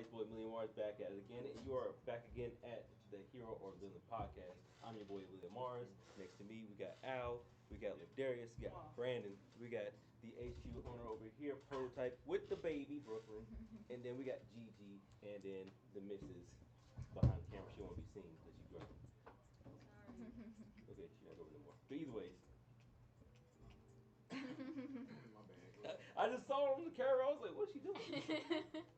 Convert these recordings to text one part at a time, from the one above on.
It's boy William Mars back at it again, and you are back again at the Hero or Villain podcast. I'm your boy William Mars. Next to me, we got Al, we got Ladarius, we got Brandon, we got the HQ owner over here, Prototype with the baby Brooklyn, and then we got Gigi, and then the missus behind the camera. She won't be seen because she's drunk. Sorry. Okay, she's not going no more. But either ways. My bad. I just saw her on the camera. I was like, what's she doing?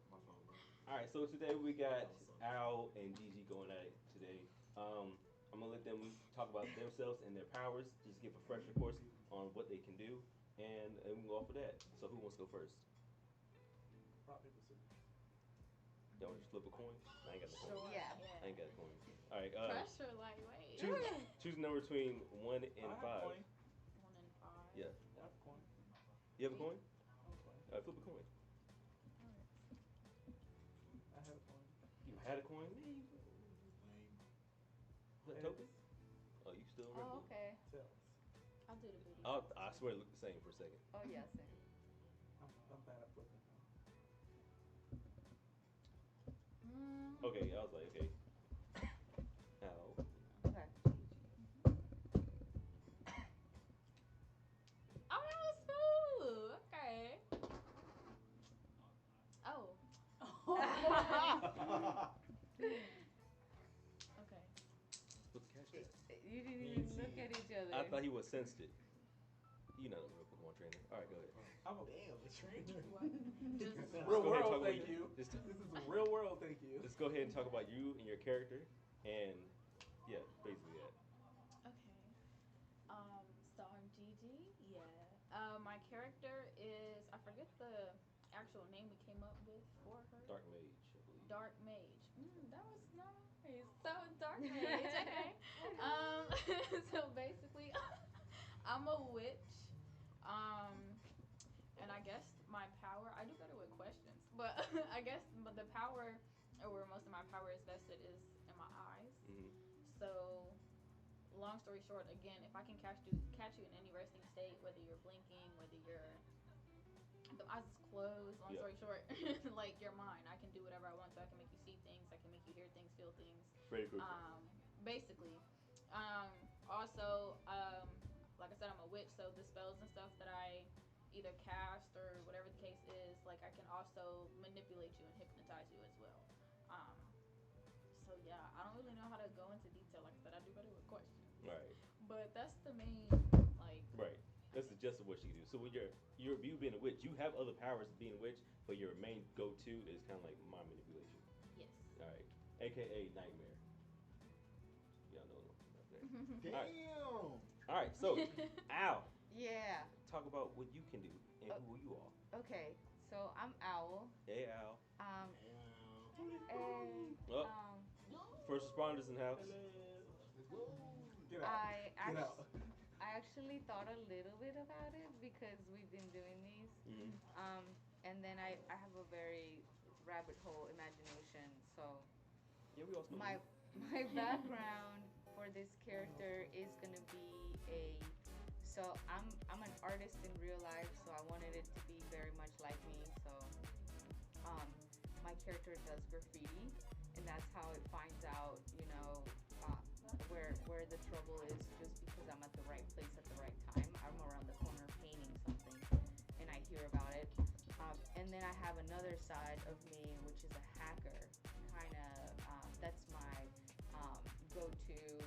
My fault, bro. All right, so today we got Al and Gigi going at it today. I'm gonna let them talk about themselves and their powers, just give a refresher course on what they can do, and we can go off of that. So who wants to go first? Rock, paper, scissors. Y'all want to just flip a coin? I ain't got no coin. Sure. Yeah. I ain't got a coin. All right. Pressure, like, wait. Choose a number between 1 I and have 5. a coin. 1 and 5. Yeah. I have a coin. You have a coin? I have a coin. All right, flip a coin. I have a coin. You had a coin? Man, what token? Oh, you still remember? Oh, okay. Tails. I'll do the video. Oh, I swear it looked the same for a second. Oh, yes. I'm bad at flipping. Okay, I was like, okay. Al. Okay. Oh, that was smooth. Okay. Oh. Okay. What's the catch that? You didn't even look at each other. I thought he was sensed it. You know the real Pokemon trainer. All right, go ahead. I'm a Damn, the trainer. Just Let's real go ahead and talk world, about thank you. Just, This is a real world, thank you. let's go ahead and talk about you and your character, and yeah, basically that. okay. So I'm Gigi. Yeah. My character is, I forget the actual name we came up with for her. Dark Mage, I believe. Dark Mage. That was nice. So Dark Mage. Okay. So basically, I'm a witch. And I guess my power. I do better with questions, but I guess the power, or where most of my power is vested, is in my eyes. Mm-hmm. So, long story short, again, if I can catch you in any resting state, whether you're blinking, whether the eyes is closed, long story short, like you're mine. I can do whatever I want to. I can make you see things. I can make you hear things, feel things. Freddy Krueger. Basically. Also, like I said, I'm a witch, so the spells and stuff that I either cast or whatever the case is, like I can also manipulate you and hypnotize you as well. So yeah, I don't really know how to go into detail. Like I said, I do better with questions. Right. But that's the main, like. Right. That's the gist of what she can do. So when you being a witch, you have other powers of being a witch, but your main go-to is kind of like mind manipulation. Yes. All right. AKA Nightmare. Y'all know about that. Damn. All right. So Al, Yeah. talk about what you can do and who you are. Okay. So I'm Owl. Hey Al. And Oh. First responders in the house. Get out. I Get out. actually thought a little bit about it because we've been doing these. Mm-hmm. And then I have a very rabbit hole imagination. So Yeah, we all smoke my weed. background for this character is gonna be so I'm an artist in real life, so I wanted it to be very much like me. So my character does graffiti, and that's how it finds out, where the trouble is, just because I'm at the right place at the right time. I'm around the corner painting something, and I hear about it. And then I have another side of me, which is a hacker. That's my go-to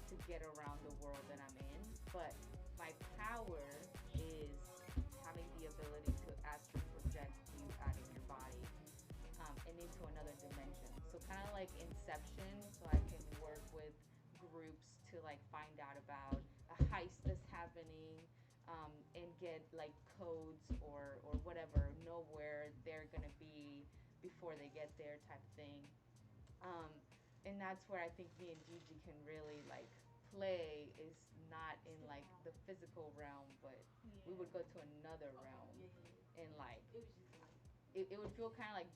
to get around the world that I'm in. But my power is having the ability to astral project you out of your body and into another dimension. So kind of like Inception, so I can work with groups to like find out about a heist that's happening, and get like codes or whatever, know where they're gonna be before they get there, type of thing. And that's where I think me and Gigi can really like play, is not in like the physical realm, but we would go to another realm, and like it would feel kind of like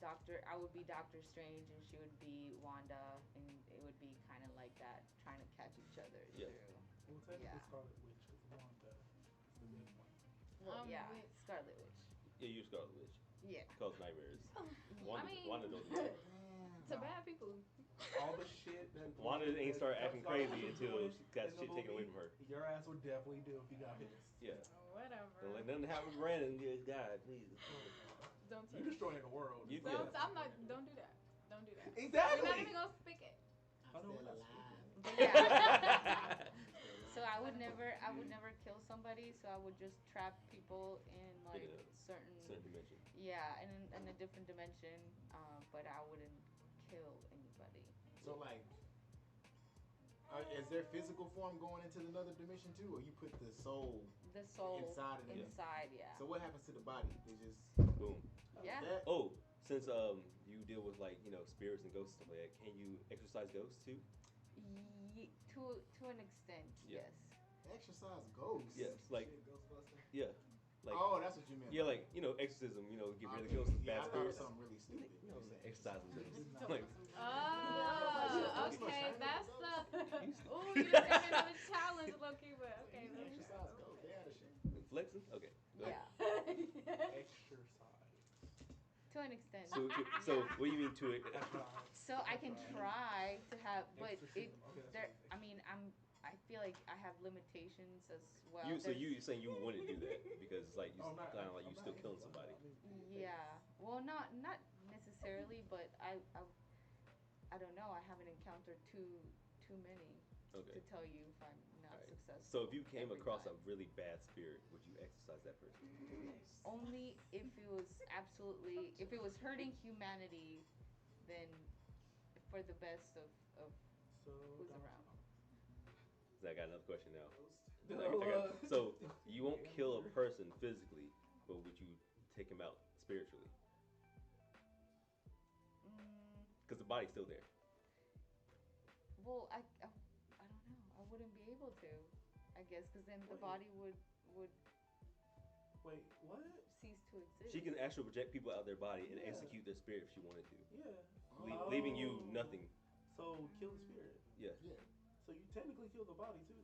I would be Doctor Strange and she would be Wanda, and it would be kind of like that, trying to catch each other Yeah. through. Well, technically Yeah. Scarlet Witch is Wanda. Is the main one. Well, yeah, Witch. Scarlet Witch. Yeah, you're Scarlet Witch. Yeah. Cause nightmares. I mean, Wanda don't do that. To bad people. All the shit that Wanda ain't that start acting Scarlett crazy was until doing she got in the shit taken away movie, from her. Your ass would definitely do if you got pissed. Yeah. Whatever. Don't let nothing happen to Brandon. Yeah, God, please. Don't You touch. destroying the world. You- Don't. yeah. I'm not. Don't do that. Don't do that. Exactly. We're not even gonna speak it. I'm know still we're not alive. But yeah. I'm So still I alive. would never kill somebody. So I would just trap people in like In a certain, certain dimension. yeah, in a different dimension. But I wouldn't kill anybody. So like, is there physical form going into another dimension too, or you put the soul The soul inside of them? inside, yeah. So what happens to the body? It just Boom. Yeah. that? Oh, since you deal with like spirits and ghosts and stuff like that, can you exorcise ghosts too? To an extent, Yeah. yes. Exercise ghosts. Yes, like Shit, Ghostbusters. yeah, like Oh, that's what you meant. yeah, like exorcism. Get rid of Okay. ghosts, Yeah, I bad thought it was spirits. something really stupid. No, You said exorcising ghosts. No. Like Oh, Yeah. okay. That's you- the. Oh, you just gave me another challenge, Loki. But okay. You can let me exercise go. ghosts. They out of shit. flexing. Okay. Go ahead. Yeah. Exercise. To an extent. So what do you mean to it? I tried. So I can try to have, but it Exorcism. Okay, that's there. what I mean, I feel like I have limitations as well. So There's- you saying you wouldn't do that because it's like you Oh, I'm not- kind of like I'm you not still into killing that. somebody. I mean, Yeah. Well, not necessarily, but I don't know. I haven't encountered too many Okay. to tell you if I'm not Alright. successful. So if you came every across time. a really bad spirit, would you exorcise that person? Only if it was if it was hurting humanity, then for the best of So who's Donald around. Trump. So I got another question now. No, So you won't kill a person physically, but would you take him out spiritually? Because the body's still there. Well, I don't know. I wouldn't be able to. I guess because then the Wait. body would Wait, what? cease to exist. She can actually project people out their body and Yeah. execute their spirit if she wanted to, Yeah. leaving you Oh. nothing. So kill the spirit. Yeah. Yeah. So you technically kill the body too.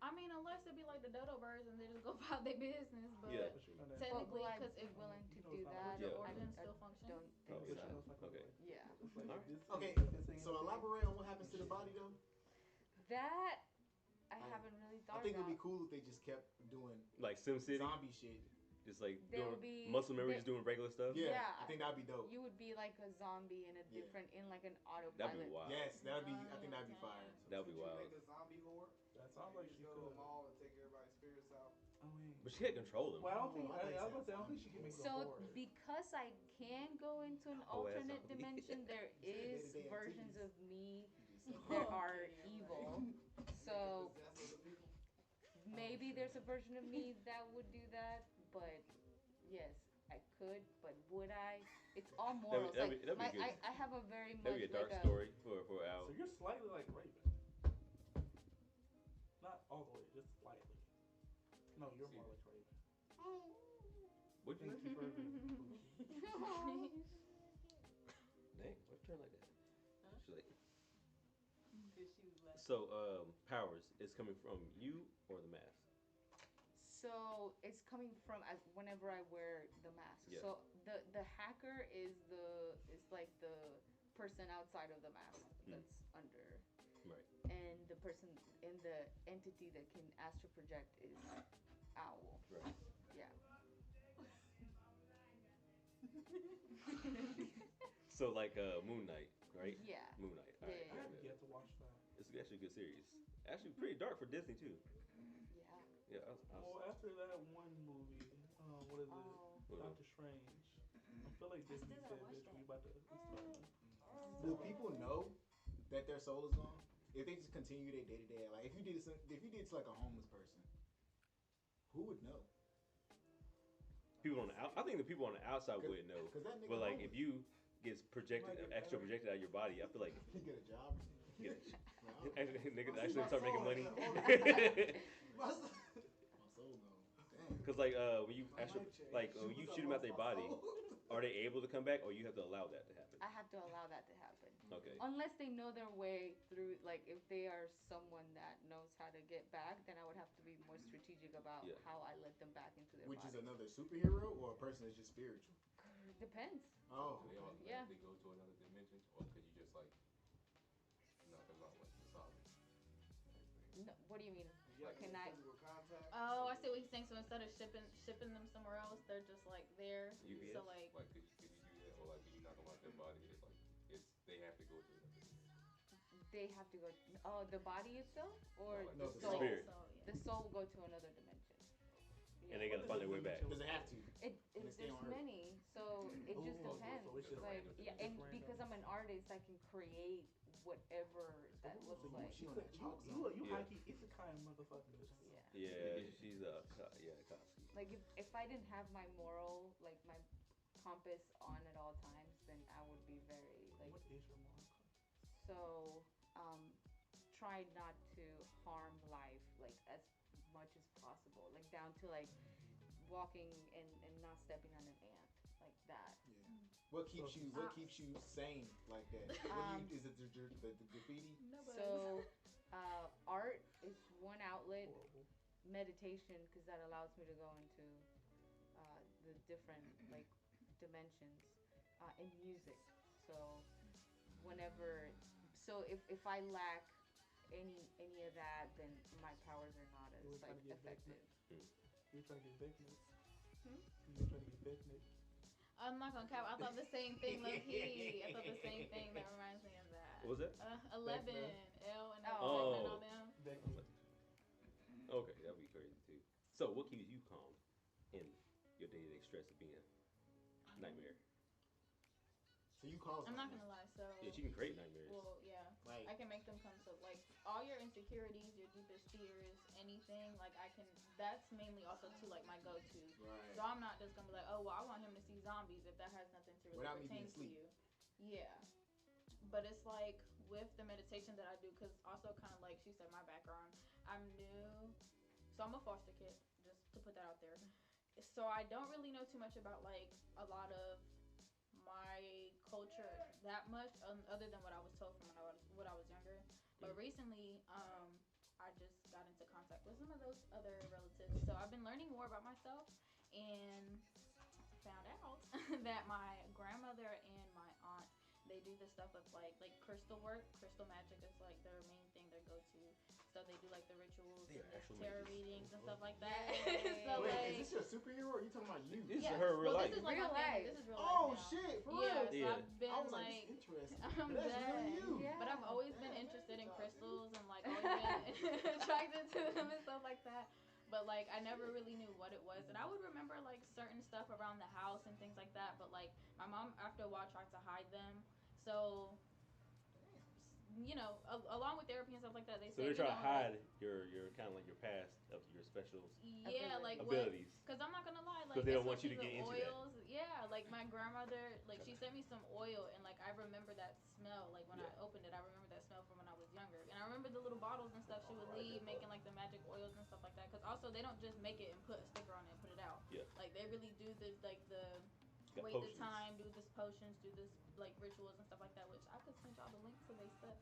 I mean, unless it be like the dodo birds and they just go about their business, but Yeah. But you know that. technically, will I because be it willing to You know do it's not that? Yeah. the I- organs I still function. don't Oh, think yeah. so. Okay. Yeah. It's like Alright. this- Okay. this- So elaborate on what happens to the body though. That I haven't really thought I think about. it'd be cool if they just kept doing Like SimCity, zombie shit. just like There would doing be- muscle memory, there- just doing regular stuff. Yeah, Yeah. I think that'd be dope. You would be like a zombie in a Yeah. different, in like an autopilot. That'd be wild. Yes, that'd be. I think that'd be fire. That'd be Could you wild. make a zombie horde? That sounds like You she just go to could. the mall and take everybody's spirits out. I mean, But she can't control them. well, I don't think. Oh, I I, think I was gonna so. say I don't think she can make the So horde. because I can go into an Oh, that's alternate zombie. dimension, there is Day-to-day versions activities. of me You just say, that are Okay, yeah, evil. So Possess other people. maybe there's a version of me that would do that, but yes, I could. But would I? It's all morals. that'd be good. I have a very much That'd be a dark like story for Al. So you're slightly like Raven. Not all the way, just slightly. No, you're more like Raven. What'd you Thank you for the Dang, what's turn like that? She's like, Because she was left. so powers is coming from you or the mask? So it's coming from whenever I wear the mask. Yeah. So the hacker is like the person outside of the mask that's under. Right. And the person in the entity that can astral project is Owl. Right. Yeah. So like Moon Knight, right? Yeah. Moon Knight. All right. Yeah. I have yet to watch that. It's actually a good series. Actually, pretty dark for Disney too. Yeah. Yeah. Well, after that one movie, what is it? Oh. Doctor Strange. I feel like Disney still said, gotta watch "Bitch, that. we about to." will people know that their soul is gone if they just continue their day to day? Like if you did to like a homeless person, who would know? People on the I think the people on the outside wouldn't know. 'Cause that nigga But like homeless. if you gets projected, Might get extra better. projected out of your body, I feel like You get a job or something. yeah, Like, I don't- niggas I see actually my start making soul money. in there. My soul gone. Damn. Because like when you actually mic check. like when you shoot them out their body, are they able to come back, or you have to allow that to happen? I have to allow that to happen. Okay. Unless they know their way through, like if they are someone that knows how to get back, then I would have to be more strategic about Yeah. how I let them back into their Which body. is another superhero or a person that's just spiritual? Depends. Oh, Do they all Yeah. automatically go to another dimension, or could you just like knock them out like wasabi type thing? No, what do you mean? You gotta Can get I? physical contact. Oh, I see what he's saying. So instead of shipping them somewhere else, they're just like there. UPS? So like, Like, could you do that, or like, when you knock them out their body, it's like they have to go to another dimension. They have to go. Oh, the body itself, or No, like No, the the soul? spirit. so yeah. The soul will go to another dimension. And they gotta find their way back. does it have to? There's stay on Earth. many, so it just Oh, depends. so it's just like, random. yeah, It's and random. because I'm an artist, I can create whatever that Oh, looks so like. she on that chalk You zone. you Yeah. high key isekai motherfuckers. Yeah. Yeah, she's Kasi. Like if I didn't have my moral, like my compass on at all times, then I would be very like. What is your moral compass? So, try not to harm life like as much as possible, like down to like walking and not stepping on an ant, like that. Yeah. What keeps you sane like that? Is it the graffiti? No So, art is one outlet. Horrible. Meditation, because that allows me to go into the different like dimensions, and music. So whenever, so if I lack any of that, then my powers are not You as were trying like to get effective. You're trying to get Beckman. Hmm? You're trying to get Beckman. I'm not gonna cap. I thought the same thing, low key. I thought the same thing. That reminds me of that. What was that? 11, L and Oh. and all them. Beckman. Okay, that'd be crazy too. So, what keeps you calm in your day-to-day stress of being a nightmare? So you cause I'm not nightmares. gonna lie. So Yeah, she can create nightmares. well, yeah. Like, I can make them come to like all your insecurities, your deepest fears, anything. Like I can. That's mainly also too like my go-to. right. So I'm not just gonna be like, oh well, I want him to see zombies if that has nothing to really Without me pertain being to asleep. you. Yeah. But it's like with the meditation that I do, because also kind of like she said, my background, I'm new, so I'm a foster kid. Just to put that out there. So I don't really know too much about like a lot of my culture that much, other than what I was told from when I was younger. But recently, I just got into contact with some of those other relatives. So I've been learning more about myself and found out that my grandmother and my aunt, they do this stuff of like crystal work. Crystal magic is like their main thing, their go-to. So they do like the rituals, They are and the actual tarot mages. readings and stuff like that. Yay. So Wait, like, is this your superhero or are you talking about you? This yeah. is her real well, life. This is like Real my family. life. This is real Oh life now. shit, for Yeah, real? so Yeah. I've been I was like, like, this interesting. I'm But that's really dead. you. Yeah. But I've always been Yeah. interested in crystals and like always been attracted to them and stuff like that. But like I never really knew what it was, and I would remember like certain stuff around the house and things like that. But like my mom, after a while, tried to hide them. So you know, along with therapy and stuff like that, they So say they're trying to you know, hide your kind of like your past of your special yeah, like what? abilities. Because I'm not gonna lie, like 'Cause they don't want you especially to get the into that. oils. Yeah, like my grandmother, like she sent me some oil, and like I remember that smell. Like when I Yeah. opened it, I remember that smell from when I was younger, and I remember the little bottles and stuff she would leave, making like the magic oils and stuff like that. Because also they don't just make it and put a sticker on it and put it out. Yeah. Like they really do the Got wait potions. the time, do this potions, do this like rituals and stuff like that, which I could send y'all the link to they stuff.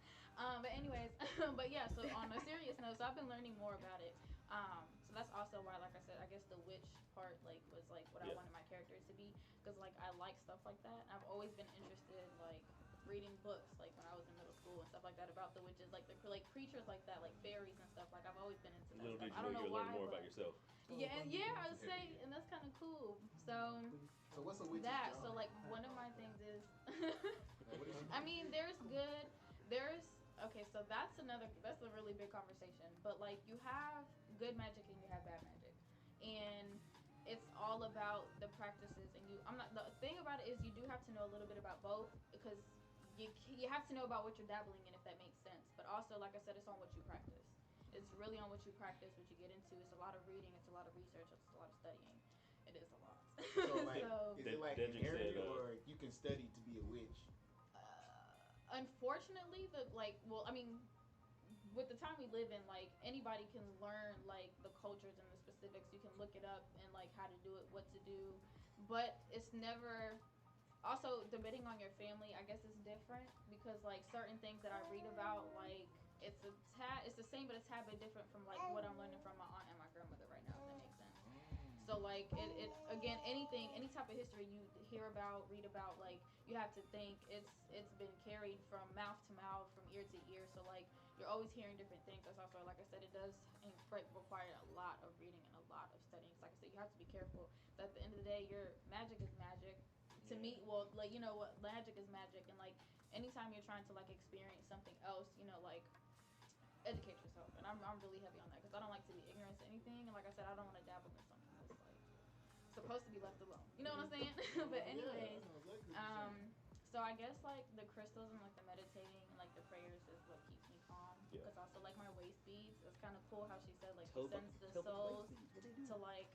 But anyways, but yeah, so on a serious note, so I've been learning more about it. So that's also why, like I said, I guess the witch part like was like what I Yeah. wanted my characters to be, because like I like stuff like that. I've always been interested in like reading books, like when I was in middle school and stuff like that about the witches, like the like creatures like that, like fairies and stuff. Like I've always been into that Little stuff. did I you don't know know you'll why, learn more but about yourself. yeah, I would say, and that's kind of cool. So So what's a witch's that, job? so like one of my things is, Like, what is she I mean, there's okay, so that's a really big conversation. But like you have good magic and you have bad magic, and it's all about the practices. And the thing about it is you do have to know a little bit about both, because you have to know about what you're dabbling in, if that makes sense. But also, like I said, it's on what you practice. It's really on what you practice, what you get into. It's a lot of reading, it's a lot of research, it's a lot of studying. It is a lot. So like, So, is it like Dedrick inherited said, or you can study to be a witch? unfortunately, I mean, with the time we live in, like anybody can learn like the cultures and the specifics. You can look it up and like how to do it, what to do, but it's never. Also, depending on your family, I guess it's different, because like certain things that I read about, like it's the same, but a tad bit different from like what I'm learning from my aunt and my grandmother right now. If that makes sense. So like it again, anything, any type of history you hear about, read about, like you have to think it's been carried from mouth to mouth, from ear to ear. So like you're always hearing different things. That's also, like I said, it does require a lot of reading and a lot of studying. So like I said, you have to be careful. So at the end of the day, your magic is magic. To me, well, like you know what, magic is magic, and like anytime you're trying to like experience something else, you know, like educate yourself. And I'm really heavy on that because I don't like to be ignorant to anything. And like I said, I don't want to dabble in something that's like supposed to be left alone. You know what I'm saying? But anyways, so I guess like the crystals and like the meditating and like the prayers is what keeps me calm. Yeah. Because also like my waist beads, it's kind of cool how she said like Tell she sends the tell souls waist beads, what they do? to like,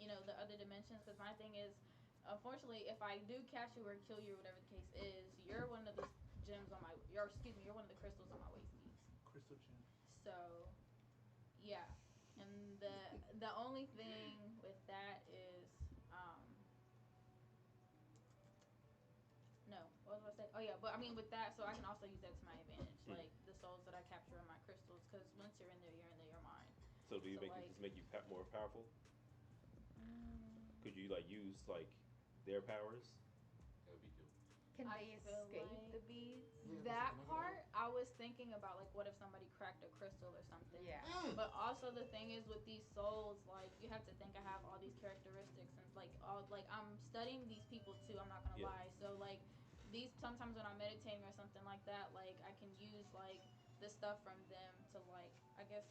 you know, the other dimensions. Because my thing is, unfortunately, if I do catch you or kill you or whatever the case is, you're one of the gems on my, or excuse me, you're one of the crystals on my waist beads. Crystal gem. So yeah, and the only thing with that is no, what was I say? Oh yeah, but I mean with that, so I can also use that to my advantage, like the souls that I capture in my crystals, because once you're in there, you're mine. So do you So, make like, it just make you more powerful? mm, Could you like use like their powers? That would be dope. Can I they feel escape like the beads? that part, I was thinking about like what if somebody cracked a crystal or something. Yeah. But also the thing is with these souls, like you have to think I have all these characteristics and like all like I'm studying these people too. I'm not gonna Yeah. lie. So like these sometimes when I'm meditating or something like that, like I can use like the stuff from them to like I guess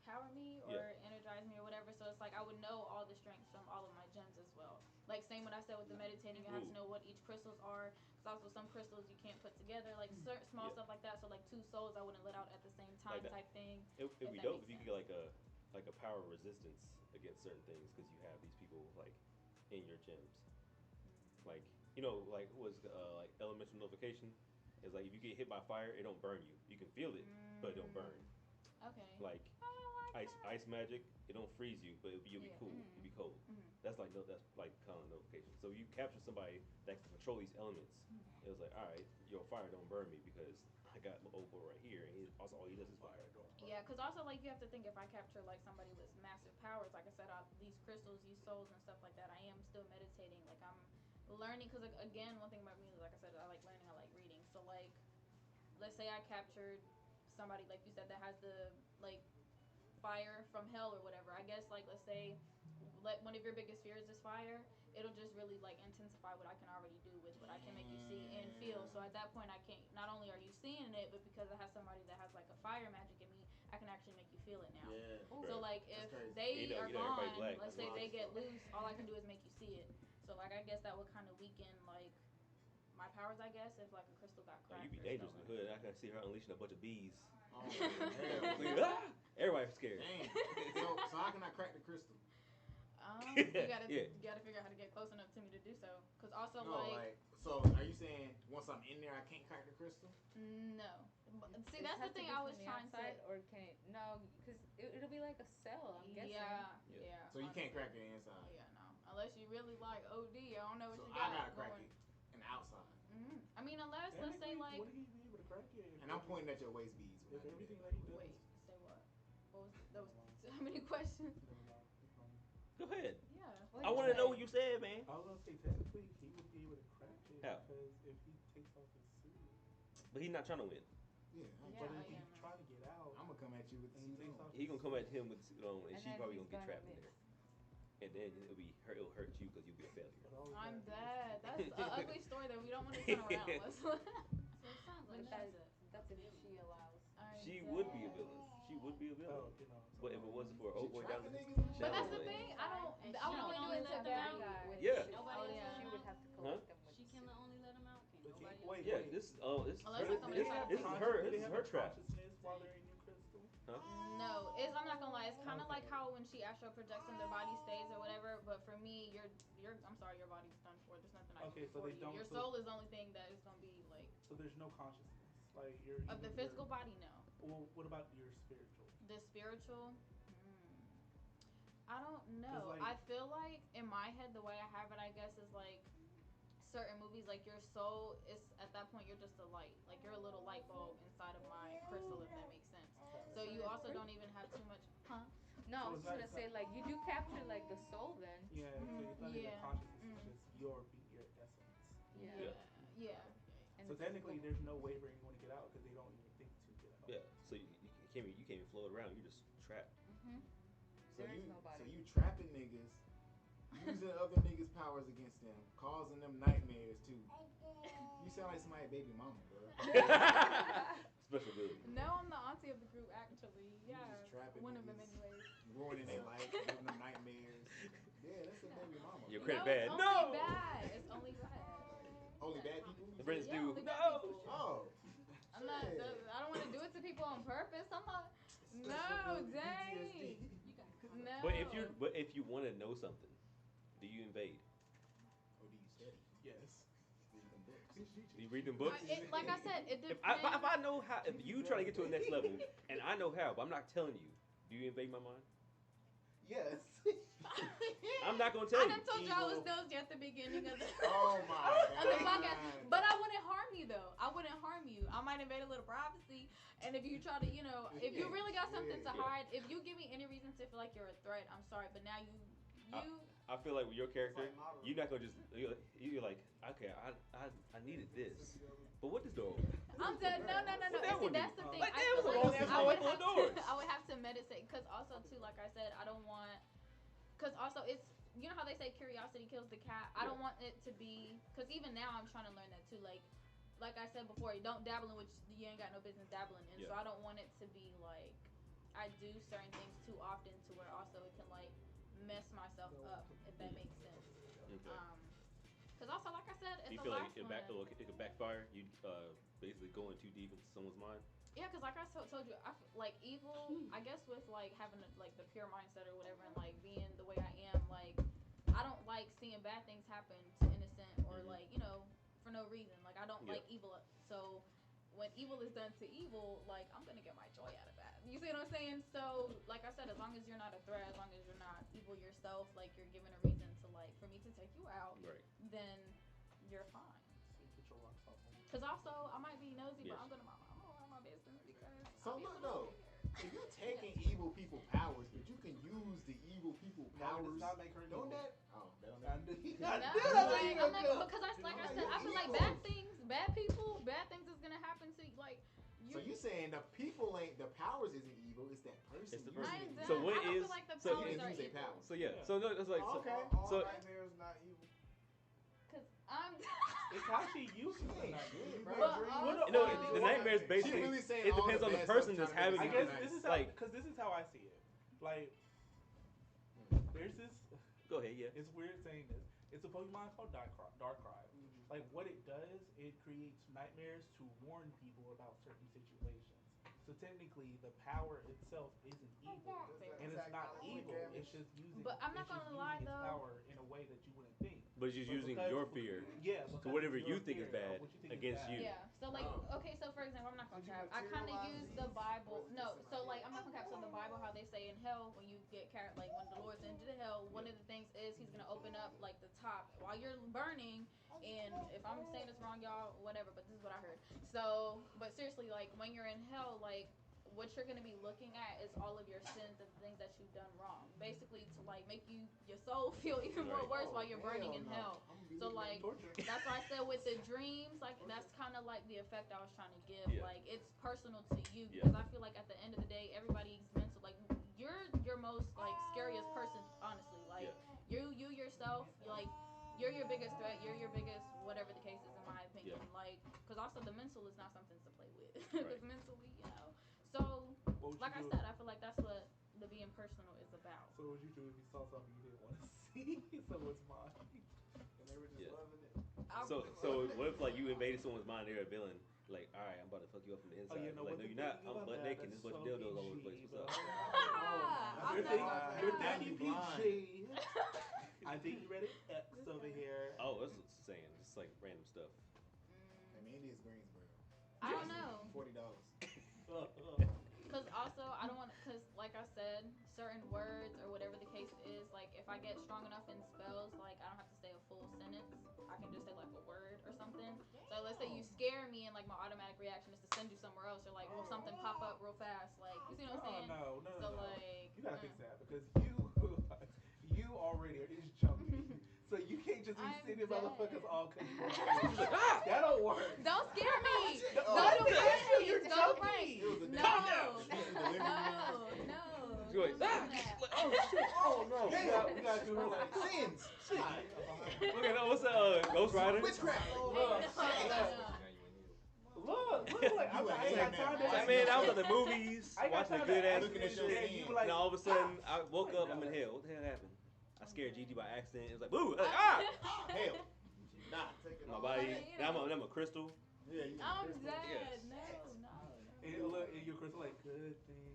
power me or energize me or whatever. So it's like I would know all the strengths from all of my gems as well. Like same what I said with the meditating, you have to know what each crystals are. Because also some crystals you can't put together, like certain small stuff like that. So like two souls I wouldn't let out at the same time Like that. type thing. It'd be that dope makes if you could sense. get like a power resistance against certain things because you have these people like in your gems. Like you know, like was like elemental notification. It's like if you get hit by fire, it don't burn you. You can feel it, but it don't burn. Okay. Like I like ice magic, it don't freeze you, but you'll be Yeah. cool. You'll be cold. That's like no, that's like kind of notification. So you capture somebody that can control these elements. It was like, all right, your fire don't burn me because I got my old boy right here, and also all he does is fire. Yeah, because also like you have to think if I capture like somebody with massive powers, like I said, these crystals, these souls and stuff like that, I am still meditating. Like I'm learning because like, again, one thing about me is like I said, I like learning, I like reading. So like, let's say I captured somebody like you said that has the like fire from hell or whatever. I guess like let's say like one of your biggest fears is fire, it'll just really like intensify what I can already do with what I can make you see and feel. So at that point I can't, not only are you seeing it, but because I have somebody that has like a fire magic in me, I can actually make you feel it now. Yeah. So like if crazy. they You know are everybody gone, black. let's say they get loose, all I can do is make you see it. So like I guess that would kind of weaken like my powers, I guess, if like a crystal got Oh, you cracked be or dangerous in the stolen. hood. I can see her unleashing a bunch of bees. Oh, hell. Ah! Everybody's scared. Damn. So how can I crack the crystal? You gotta Yeah. you gotta figure out how to get close enough to me to do so. Cause also No, like so are you saying once I'm in there, I can't crack the crystal? no. See, It that's the has to thing be I from was the trying outside, to. or can it? No, because it'll be like a cell. I'm guessing. Yeah, Yeah. yeah. So you can't honestly. crack it inside. Oh yeah, no. Unless you really like OD, I don't know what So you I got gotta crack going. it in the outside. I mean, unless let's say Technically, like. would he be able to crack it? And I'm pointing at your waist beads when If I do everything that. that he does. Wait, say what? What was that? Never Was mind. how many questions? Never mind. Ignore me. Go ahead. Yeah. What'd I you want to say? know what you said, man. I was gonna say technically he would be able to crack it How? because if he takes off his suit, But he's not trying to win. Yeah, but Yeah, if he yeah, no. try to get out, I'm gonna come at you with the and he suit takes on. off He his gonna come at him with the suit on, and And she then probably he's gonna get trapped in miss. there. And then it'll hurt you because you'll be a failure. But all he I'm gotta do is- dead. That's an ugly story that we don't want to turn around. Let's. So it sounds like But she's that's if villain. she allows. She would be a villain. She would be a villain. Oh, you know. But if it wasn't for old boy down trapping the niggas in the But that's the shallow thing. lane. I don't. And I she would can only do only it let to them them. out. With Yeah. the suit. Nobody Oh else yeah. let She them would out. have to Huh? collect them with She the can suit. only let them out. Can But nobody else? wait, Yeah. wait. This Unless her, it's somebody this, trying to this take is it. her. Do This they is have her a trap. consciousness while they're in your crystal? Huh? No, it's. I'm not gonna lie. It's kind of Okay. like how when she astral projects and their body stays or whatever. But for me, your. I'm sorry, your body's done for. There's nothing I can Okay, do so for they you. don't- Your so- soul is the only thing that is gonna be like So there's no consciousness. Like you're of the even physical your, body. No, Well, what about your spiritual? the spiritual. I don't know. like- I feel like in my head, the way I have it, I guess, is like certain movies, like your soul is at that point you're just a light, like you're a little light bulb inside of my crystal, if that makes sense. So you also don't even have too much, huh? No, I So was it's just not, gonna it's say not, like you do capture like the soul then. yeah, so it's not even Yeah. consciousness. It's Mm. just your essence. Yeah. Yeah. Yeah. Yeah. And So the physical. technically, there's no way for anyone to get out because they don't even think to get out. Yeah. So you can't even float around. You're just trapped. Mhm. So There is you nobody. so you trapping niggas, using other niggas' powers against them, causing them nightmares too. You sound like somebody's baby mama, bro. Special ability. No, I'm the auntie of the group, actually. You Yeah, just trapping one of them, niggas, anyways. ruining their life, giving them nightmares. Yeah, that's a baby mama. Your bro. credit No, bad. it's only No! bad. It's only bad. Only bad people. The British Yeah, do. only bad No! people. Oh, I'm not. shit. I don't want to do it to people on purpose. I'm not. Special No, ability, dang. PTSD. No. But if you want to know something, do you invade? Or do you study? Yes. Read them books. Do you read them books? Like I said, it If depends. I know how, if you try to get to the next level, and I know how, but I'm not telling you, do you invade my mind? Yes. I'm not gonna tell I you. done told you I was Evil. nosy at the beginning of the, Oh my of the god. podcast, but I wouldn't harm you though. I wouldn't harm you. I might invade a little privacy, and if you try to, if you really got something to Yeah. hide, if you give me any reason to feel like you're a threat, I'm sorry, but now you. I feel like with your character, It's like Naruto. you're not gonna just you're like, okay, I needed this, but what does door open? I'm dead. No. What And that see, one that's do? the thing. Like, I that was feel a like long ass I hallway would full of have doors. to. I would have to meditate, because also too, like I said, I don't want. Because also it's, you know how they say curiosity kills the cat. I don't want it to be, because even now I'm trying to learn that too. Like I said before, you don't dabble in which you ain't got no business dabbling in. Yeah. So I don't want it to be like I do certain things too often to where also it can like mess myself up, if that makes sense. Okay. Because also, like I said, Do it's you the feel like last it one. could backfire? You basically going too deep into someone's mind. Yeah, because like I told you, like evil. I guess with like having like the pure mindset or whatever, and like being the way I am, like I don't like seeing bad things happen to innocent or like for no reason. Like I don't like evil. So when evil is done to evil, like I'm gonna get my joy out of that. You see what I'm saying? So like I said, as long as you're not a threat, as long as you're not evil yourself, like you're given a reason to like for me to take you out, Right. then you're fine. So you put your rocks off. Because also I might be nosy, Yes. but I'm gonna mind my business because. So I'm look able to though, figure. if you're taking evil people powers, but you can use the evil people That powers, does not make her don't evil. that? Oh, that don't I make. knew No, that's where like, you I'm gonna not, go. because like I I'm said, like, I feel like evil. bad things, bad people, bad things is gonna happen to you. Like So you saying the people ain't the powers isn't evil? It's that person. It's the using person. it. I'm So done. what I don't is- feel like the so powers you are use their evil. powers. So yeah. Yeah. So no, it's like Oh, okay. All So- nightmares not evil. Cause I'm. It's how she uses She the ain't nightmare. shit, But bro. also- You know, the nightmares She basically. really saying It all depends the on the bad person stuff, that's trying to having I make it. it guess nice. this is how, Like- because this is how I see it. Like, there's this. Go ahead, yeah. It's weird saying this. It's a Pokemon called Darkrai. Like what it does, it creates nightmares to warn people about certain situations. So technically, the power itself isn't evil, and it's not evil. It's just using. But I'm not it's just gonna lie, using its though. power in a way that you wouldn't think. But it's just But using because- your fear Yeah. to because whatever of you your think is fear bad of what you think is against bad. you. Yeah. So like, okay. So for example, I'm not gonna Did you cap. I kind of materialize use these? the Bible. Or is it No. just in So my like, head? I'm not gonna cap. So the Bible, how they say in hell when you get like when the Lord's into the hell, one of the things is He's gonna open up like the top while you're burning. And if I'm saying this wrong, y'all, whatever. But this is what I heard. So, but seriously, like when you're in hell, like what you're gonna be looking at is all of your sins and the things that you've done wrong. Basically, to like make your soul feel even more Right. worse while you're burning in hell. So like Torture. that's why I said with the dreams, like that's kind of like the effect I was trying to give. Yeah. Like it's personal to you Yeah. because I feel like at the end of the day, everybody's mental. Like you're your most like scariest person, honestly. Like you yourself, like you're your biggest threat. You're your biggest whatever the case is, in my opinion. Yeah. Like because also the mental is not something to play with. Right. Because mentally, So What would like I you do? said, I feel like that's what the being personal is about. So what would you do if you saw something you didn't want to see? Someone's mind. And they were just Yeah. loving it. So what if like you invaded someone's mind? They're a villain. Like, all right, I'm about to fuck you up from the inside. Oh, yeah, no, Like, but no, the you're not. thing I'm about butt that, naked. that's There's a bunch of so dildos all over the place. PG, What's up? I'm You're not thinking, gonna you're lie. thinking Blind. PG. I think you read it X over here. Oh, that's what it's saying. Just like random stuff. I mean, it is Greensboro. I don't know. $40. Because also, I don't want to, because like I said, certain words or whatever the case is, like if I get strong enough in spells, like I don't have to say a full sentence. I can just say like a word or something. So let's say you scare me and like my automatic reaction is to send you somewhere else or like will something pop up real fast. Like, you see what I'm saying? No. So like, You gotta fix that because you already is jumping. So you can't just be I'm sitting dead. motherfuckers all because you want to. That don't work. Don't scare me. Oh, Go to Frank. You're Go to jumping. Frank. It was a No. Calm down. This is the living room. No. She goes, Don't do that. oh shit, oh no. We gotta do her like Sins. Shit. Look at that, what's that, Ghost Rider? Witchcraft. Oh, No. look, Now you in here. look, like You I ain't got time to. I mean, I was at the movies, I got watching a time good to ass looking at shit. your and sins. you be like, And all of a sudden, I woke Like, up, I'm in no. hell. What the hell happened? I scared Gigi by accident. It was like, boo! Like, ah! Hell. Nah. My body. Now I'm a crystal. Yeah, you I'm Christmas. dead. Yes. No. and look, and your crystal like good thing.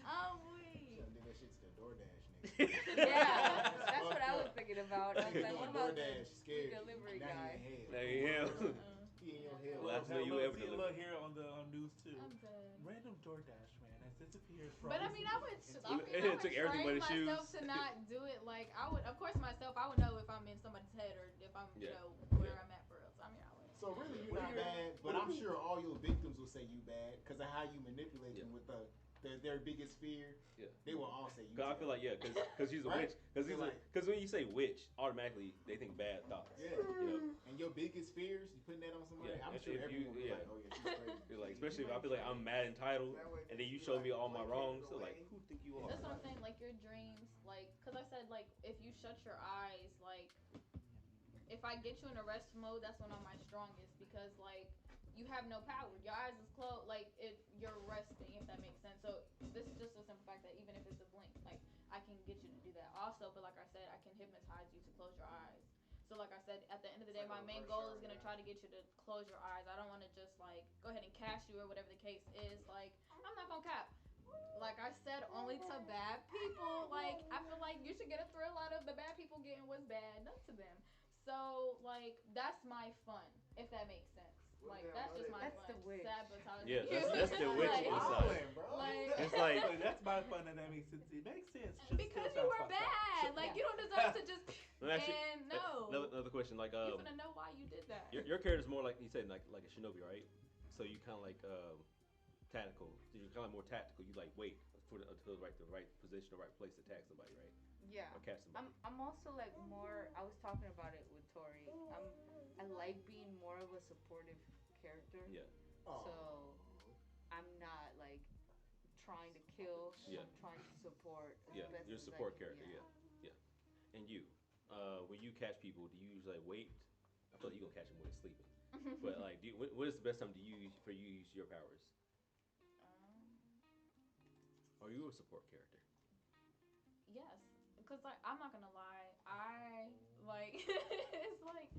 I'm weak. Should've did that shit to the DoorDash nigga. Yeah, that's what I was thinking about. I was like, what about the DoorDash scared you. delivery Now guy? he in hell. There you go. He in your hell. Well, that's what you Look, ever see, deliver. look here on the news too. I'm dead. Random DoorDash man has disappeared from. But I mean, I would It took train everybody's myself shoes. to not do it. Like I would, of course, myself. I would know if I'm in somebody's head or if I'm, Yeah. where I'm at for real. So I mean, I would. So really, you're not bad, but I'm sure all your victims will say you bad because of how you manipulate them with their biggest fear. Yeah. They will all say you. Cause I feel like cause she's a Right? witch. Cause They're like- cause when you say witch, automatically they think bad thoughts. Yeah. You know, And your biggest fears, you putting that on somebody. Yeah, I'm if sure you- everyone will be yeah. like, oh yeah, she's crazy. you're like, especially if I feel like I'm mad entitled, and then you show me all my wrongs. So like, who think you are? That's what I'm saying. Like your dreams, like, cause I said like if you shut your eyes, like if I get you in a rest mode, that's when I'm my strongest because like you have no power. Your eyes is closed, like you're resting, if that makes sense. So this is just a simple fact that even if it's a blink, like I can get you to do that. Also, but like I said, I can hypnotize you to close your eyes. So like I said, at the end of the day, my main goal is gonna try to get you to close your eyes. I don't want to just like go ahead and cash you or whatever the case is. Like I'm not gonna cap. Like I said, only to bad people. Like I feel like you should get a thrill out of the bad people getting what's bad done to them. So like that's my fun, if that makes sense. Like that's just my That's fun. the witch. Sabotaging Yeah, you. that's the witch Like, inside. like It's like that's my fun and that makes sense. It makes sense. Just because still you were sounds fucked up. bad. Like you don't deserve to just. Let me ask you- And no, another question. Like you're gonna know why you did that. your character's more like you said, like a shinobi, right? So you kind of like tactical. You're kind of more tactical. You like wait for until the right position, the right place to attack somebody, right? Yeah. Or catch somebody. I'm also like more. I was talking about it with Tori. I like being more of a supportive character. Yeah. So I'm not like trying to kill. Yeah. I'm trying to support. As Yeah, best you're a as I support can, character. Yeah. And you, when you catch people, do you usually like, wait? I feel like you're gonna catch them when they're sleeping. But like, what is the best time to use for you to use your powers? Are you a support character? Yes, because like I'm not gonna lie, I like it's like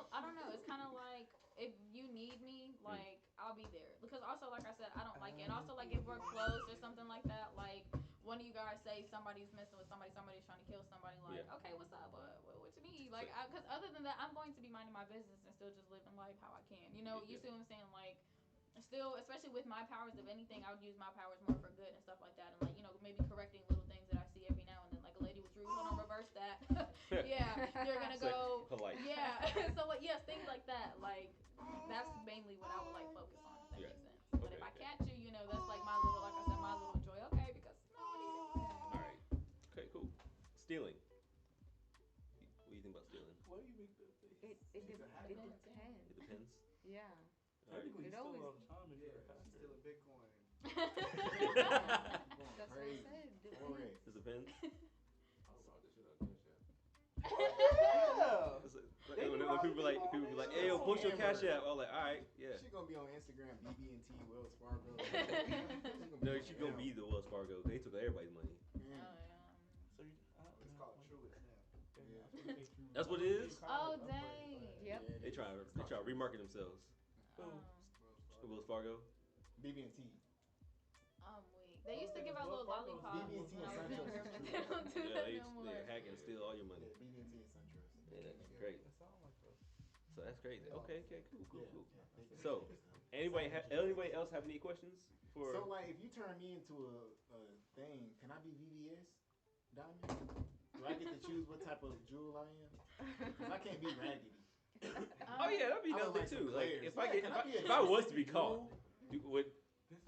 I don't know. It's kind of like if you need me, like I'll be there. Because also, like I said, I don't like it. And also, like if we're close or something like that, like one of you guys say somebody's messing with somebody's trying to kill somebody. Like, okay, what's up? What you need? Like, because other than that, I'm going to be minding my business and still just living life how I can. You know, you see what I'm saying? Like. Still, especially with my powers, if anything, I would use my powers more for good and stuff like that, and like maybe correcting little things that I see every now and then. Like a lady was rude. Hold on, reverse that. Yeah, you're gonna go. Polite. Yeah. So like yes, things like that. Like that's mainly what I would like focus on. If that makes sense. But if I catch you, that's like my little, like I said, my little joy. Okay, because nobody doing that. All right. Okay. Cool. Stealing. What do you think about stealing? What do you make that face? It depends. It depends. Yeah. Technically, It you steal always- all the time if you're a hacker. Still a Bitcoin. That's what I said. Depends. It depends. I don't buy this shit out of Cash App. Yeah. It's like, when people be like, "Hey, yo, post your Cash App." I'm like, "All right, yeah." She gonna be on Instagram, BB&T, Wells Fargo. No, she gonna be the Wells Fargo. They took everybody's money. Oh yeah. So you, It's called Truist now. That's what it is? Oh dang. Yep. They try to remarket themselves. Wells Fargo. BB&T. I'm weak. They used to give out little lollipops. BB&T when I was and younger, SunTrust. but they don't do Yeah, that they no more. hack and steal all your money. Yeah, BB&T and SunTrust. Yeah, that's great. It sounds like those. So that's crazy. Okay, cool. Yeah. So, anybody else have any questions for? So like, if you turn me into a thing, can I be VVS, Diamond? Do I get to choose what type of jewel I am? Because I can't be raggedy. Oh yeah, that'd be I another would thing like too. some Like players. if Yeah, can I be a I was to be jewel? caught, would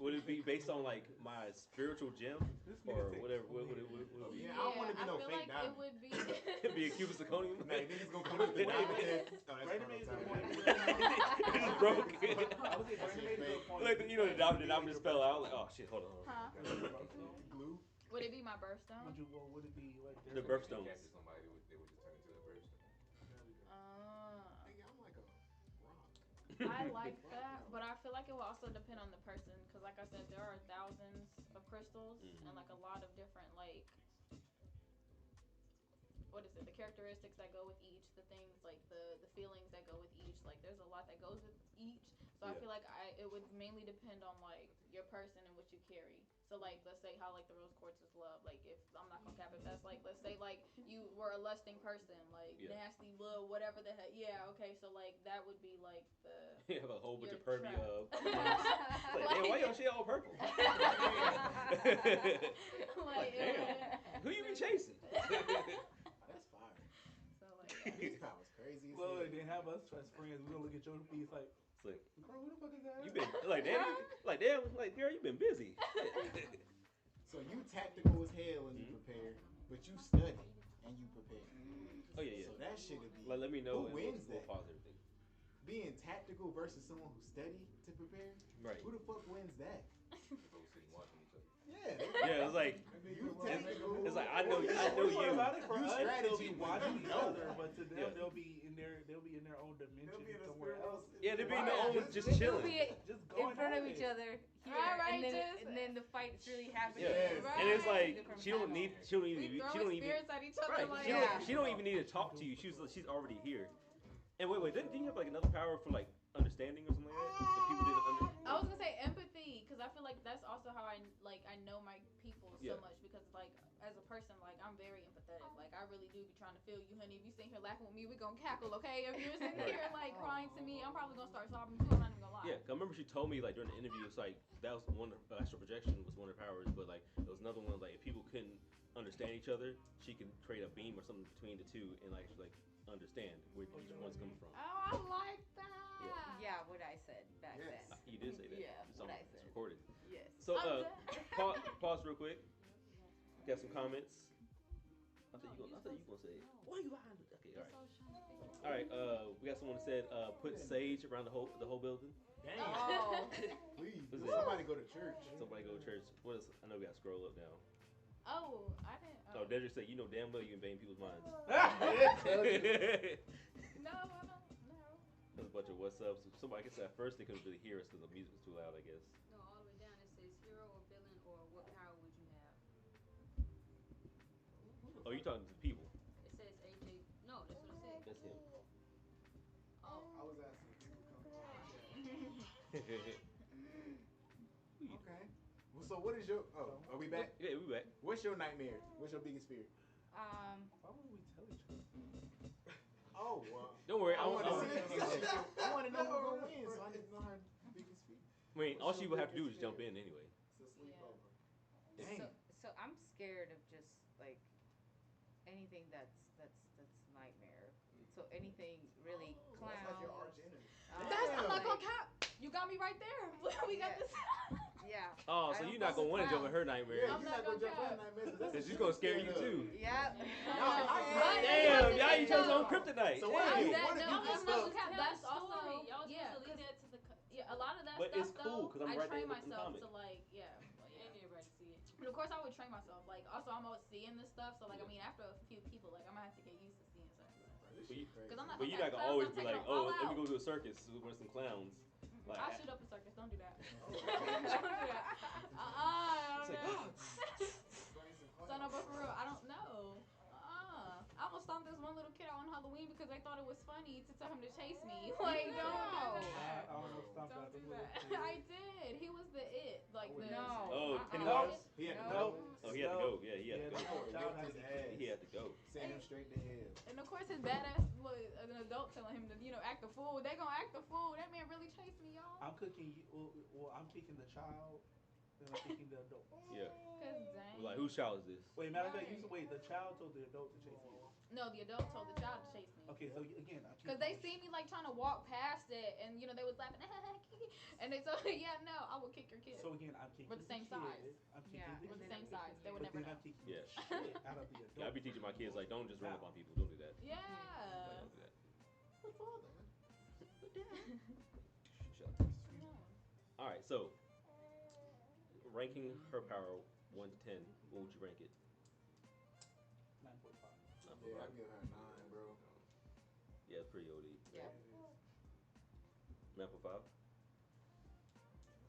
Would it be based on like my spiritual gem This or nigga said whatever? What clean. would it be? Yeah, I don't want to be I no feel fake like diamond. it would be. It'd be a cubus zirconium. Nah, niggas gonna come with the diamond test. Oh, that's Brandon made a good prototype. point. It's broke. I would say Brandon made a good point. Like you know the denominator spell out. Like oh shit, hold on. Huh? Glue. Would it be my birthstone? Would it be like The birthstones. Capture somebody, they would just turn into a birthstone. There we go. Nigga, I'm like a rock. I like that, but I feel like it will also depend on the person, because like I said, there are thousands of crystals and like a lot of different like what is it, the characteristics that go with each, the things like the feelings that go with each, like there's a lot that goes with each, so I feel like it would mainly depend on like your person and what you carry. So like let's say how like the rose quartz is love, like if I'm not gonna cap it, that's like let's say like you were a lusting person, like nasty little whatever the heck, okay, so like that would be like the You have a whole bunch of your pervy trap. like, damn, why your shit all purple? Like, damn, who you be chasing? That's fire. So like These powers crazy as Well, hell. they have us as friends. We're gonna look at your piece like, It's like girl, who the fuck is that? you been like damn, like girl, you been busy. So you tactical as hell when you prepare, but you study and you prepare. Oh yeah. So that shit would be. Like let me know Who wins we'll that? pause everything. Being tactical versus someone who study to prepare. Right. Who the fuck wins that? They both sitting watching each other. Yeah. Yeah, it's like You tactical. it's like I know Well, you. About it for You us, strategy, they'll be watching you each know. other, but to them, Yeah. they'll be in their own dimension somewhere else. Yeah, they're being Right. their own, just They'll chilling. be Just in going front at of it. each other here, Right, and then the fight's really happening. Yeah, Yes. and it's like From she don't time need on. she don't we even throwing spirits at each other right. like She don't even need to talk to you. She's already here. And wait, didn't you have like another power for like understanding or something like that? If people didn't understand. I was gonna say empathy, because I feel like that's also how I know my people so Yeah. much, because like as a person, like I'm very empathetic. Like I really do be trying to feel you, honey. If you sitting here laughing with me, we gonna cackle, okay? If you're sitting here like crying to me, I'm probably gonna start sobbing too. I'm not even gonna lie. Yeah, 'cause I remember she told me like during the interview, it's like that was one astral projection was one of her powers, but like there was another one like if people couldn't understand each other, she could create a beam or something between the two and like understand where each one's coming from. Oh, I like that. Yeah, what I said back Yes. then. You did say that. Yeah, It's, what I it's said. recorded. Yes. So I'm pause real quick. Got some comments. I thought you gonna say it. Why are you behind it? Okay, all right. We got someone that said put sage around the whole building. Dang. Oh. Please, What's it? somebody go to church. Somebody go to church. What is? I know we got to scroll up now. Oh, I didn't. Oh, Dedrick said you know damn well you invading people's minds. No, I don't know. There's a bunch of what's ups. Somebody, I guess at first they couldn't really hear us because the music was too loud. I guess. No, all the way down it says hero or villain or what power would you have? Oh, you talking to people? It says AJ. No, that's what it said. That's him. Oh, I was asking people come to Okay. Well, so what is your? Oh, are we back? Yeah, we back. What's your nightmare? What's your biggest fear? Why would we tell each other? Oh, well. Don't worry. I want to I see. I want to know who's gonna win, so I need to know her biggest fear. mean, all she would have to do is jump in anyway. It's a sleepover. So, Dang. so I'm scared of just like anything that's nightmare. So anything really clown. That's like your arch enemy. That's I'm not like- gonna cap. You got me right there. We got Yeah. this. Yeah. Oh, I so don't you're not fuck gonna with want to jump in clowns. her nightmare. Yeah, I'm you're not not gonna gonna jump in cap. nightmares. Cause she's gonna scare you too. Yep. Damn, y'all each other's on kryptonite. So what I'm if you? that What if no, you I'm get not stuck? gonna cap. That's Tell the also story. Y'all yeah, supposed to leave 'cause- that to the. yeah. A lot of that But stuff it's cool, 'cause I'm I right train there in the myself comic. to like yeah. Well, yeah. Ain't everybody see it. And of course, I would train myself. Like, also, I'm always seeing this stuff. So, like, I mean, after a few people, like, I'm gonna have to get used to seeing certain stuff. Because I'm not. But you're not gonna always be like, oh, let me go to a circus with some clowns. Like, I'll shoot up a circus. Don't do that. Don't do that. Son of a for real. I don't know. I almost stomped this one little kid out on Halloween because they thought it was funny to tell him to chase me. Like, don't do that. I almost stopped Don't at do the little that. kid. I did. He was the it. Like the. No. Oh, Uh-uh. Pennywise? He had to No. go. Oh, he had to go. Yeah, he had to go. Child Whipped has his to ass. He had to go. Send him straight to hell. And of course, his badass was an adult telling him to, act a fool. They gonna act a fool. That man really chased me, y'all. I'm cooking. Well, I'm picking the child, then I'm picking the adult. Yeah. Cause dang. Like, whose child is this? Wait, matter of fact, the child told the adult to chase you. No, the adult told the child to chase me. Okay, so again, I keep Cause they on- see me like trying to walk past it, and they was laughing, and they told me, yeah, no, I will kick your kid. So again, I'm kicking We're the same kid. size. I'm kicking Yeah, the We're the kid. same size. They would But never then know. I'm kicking Yeah. the shit out of the adult. Yeah, I be teaching my kids like, don't just run up Wow. on people. Don't do that. Yeah. Like, don't do that. Good father. Shut up. All right, so ranking her power 1 to 10, what would you rank it? 9.5. Yeah, I give her a 9, bro. Yeah, it's pretty OD. Yeah. 9.5, Like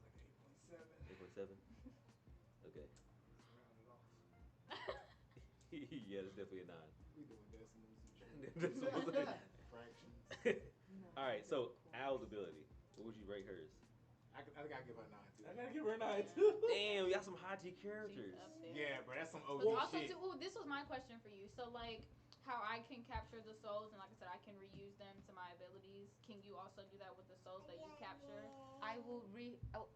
8.7. 8.7. Okay. Round it off. Yeah, that's definitely a 9. We doing decimals and shit. Fractions. All right, so Al's ability, what would you rate hers? I think I give her a 9 too. I gotta give her a 9 too. Damn, we got some high G characters. She's up there. Yeah, bro, that's some OG But also, shit. too, ooh, this was my question for you. So, like, how I can capture the souls, and like I said, I can reuse them to my abilities. Can you also do that with the souls that you capture? I will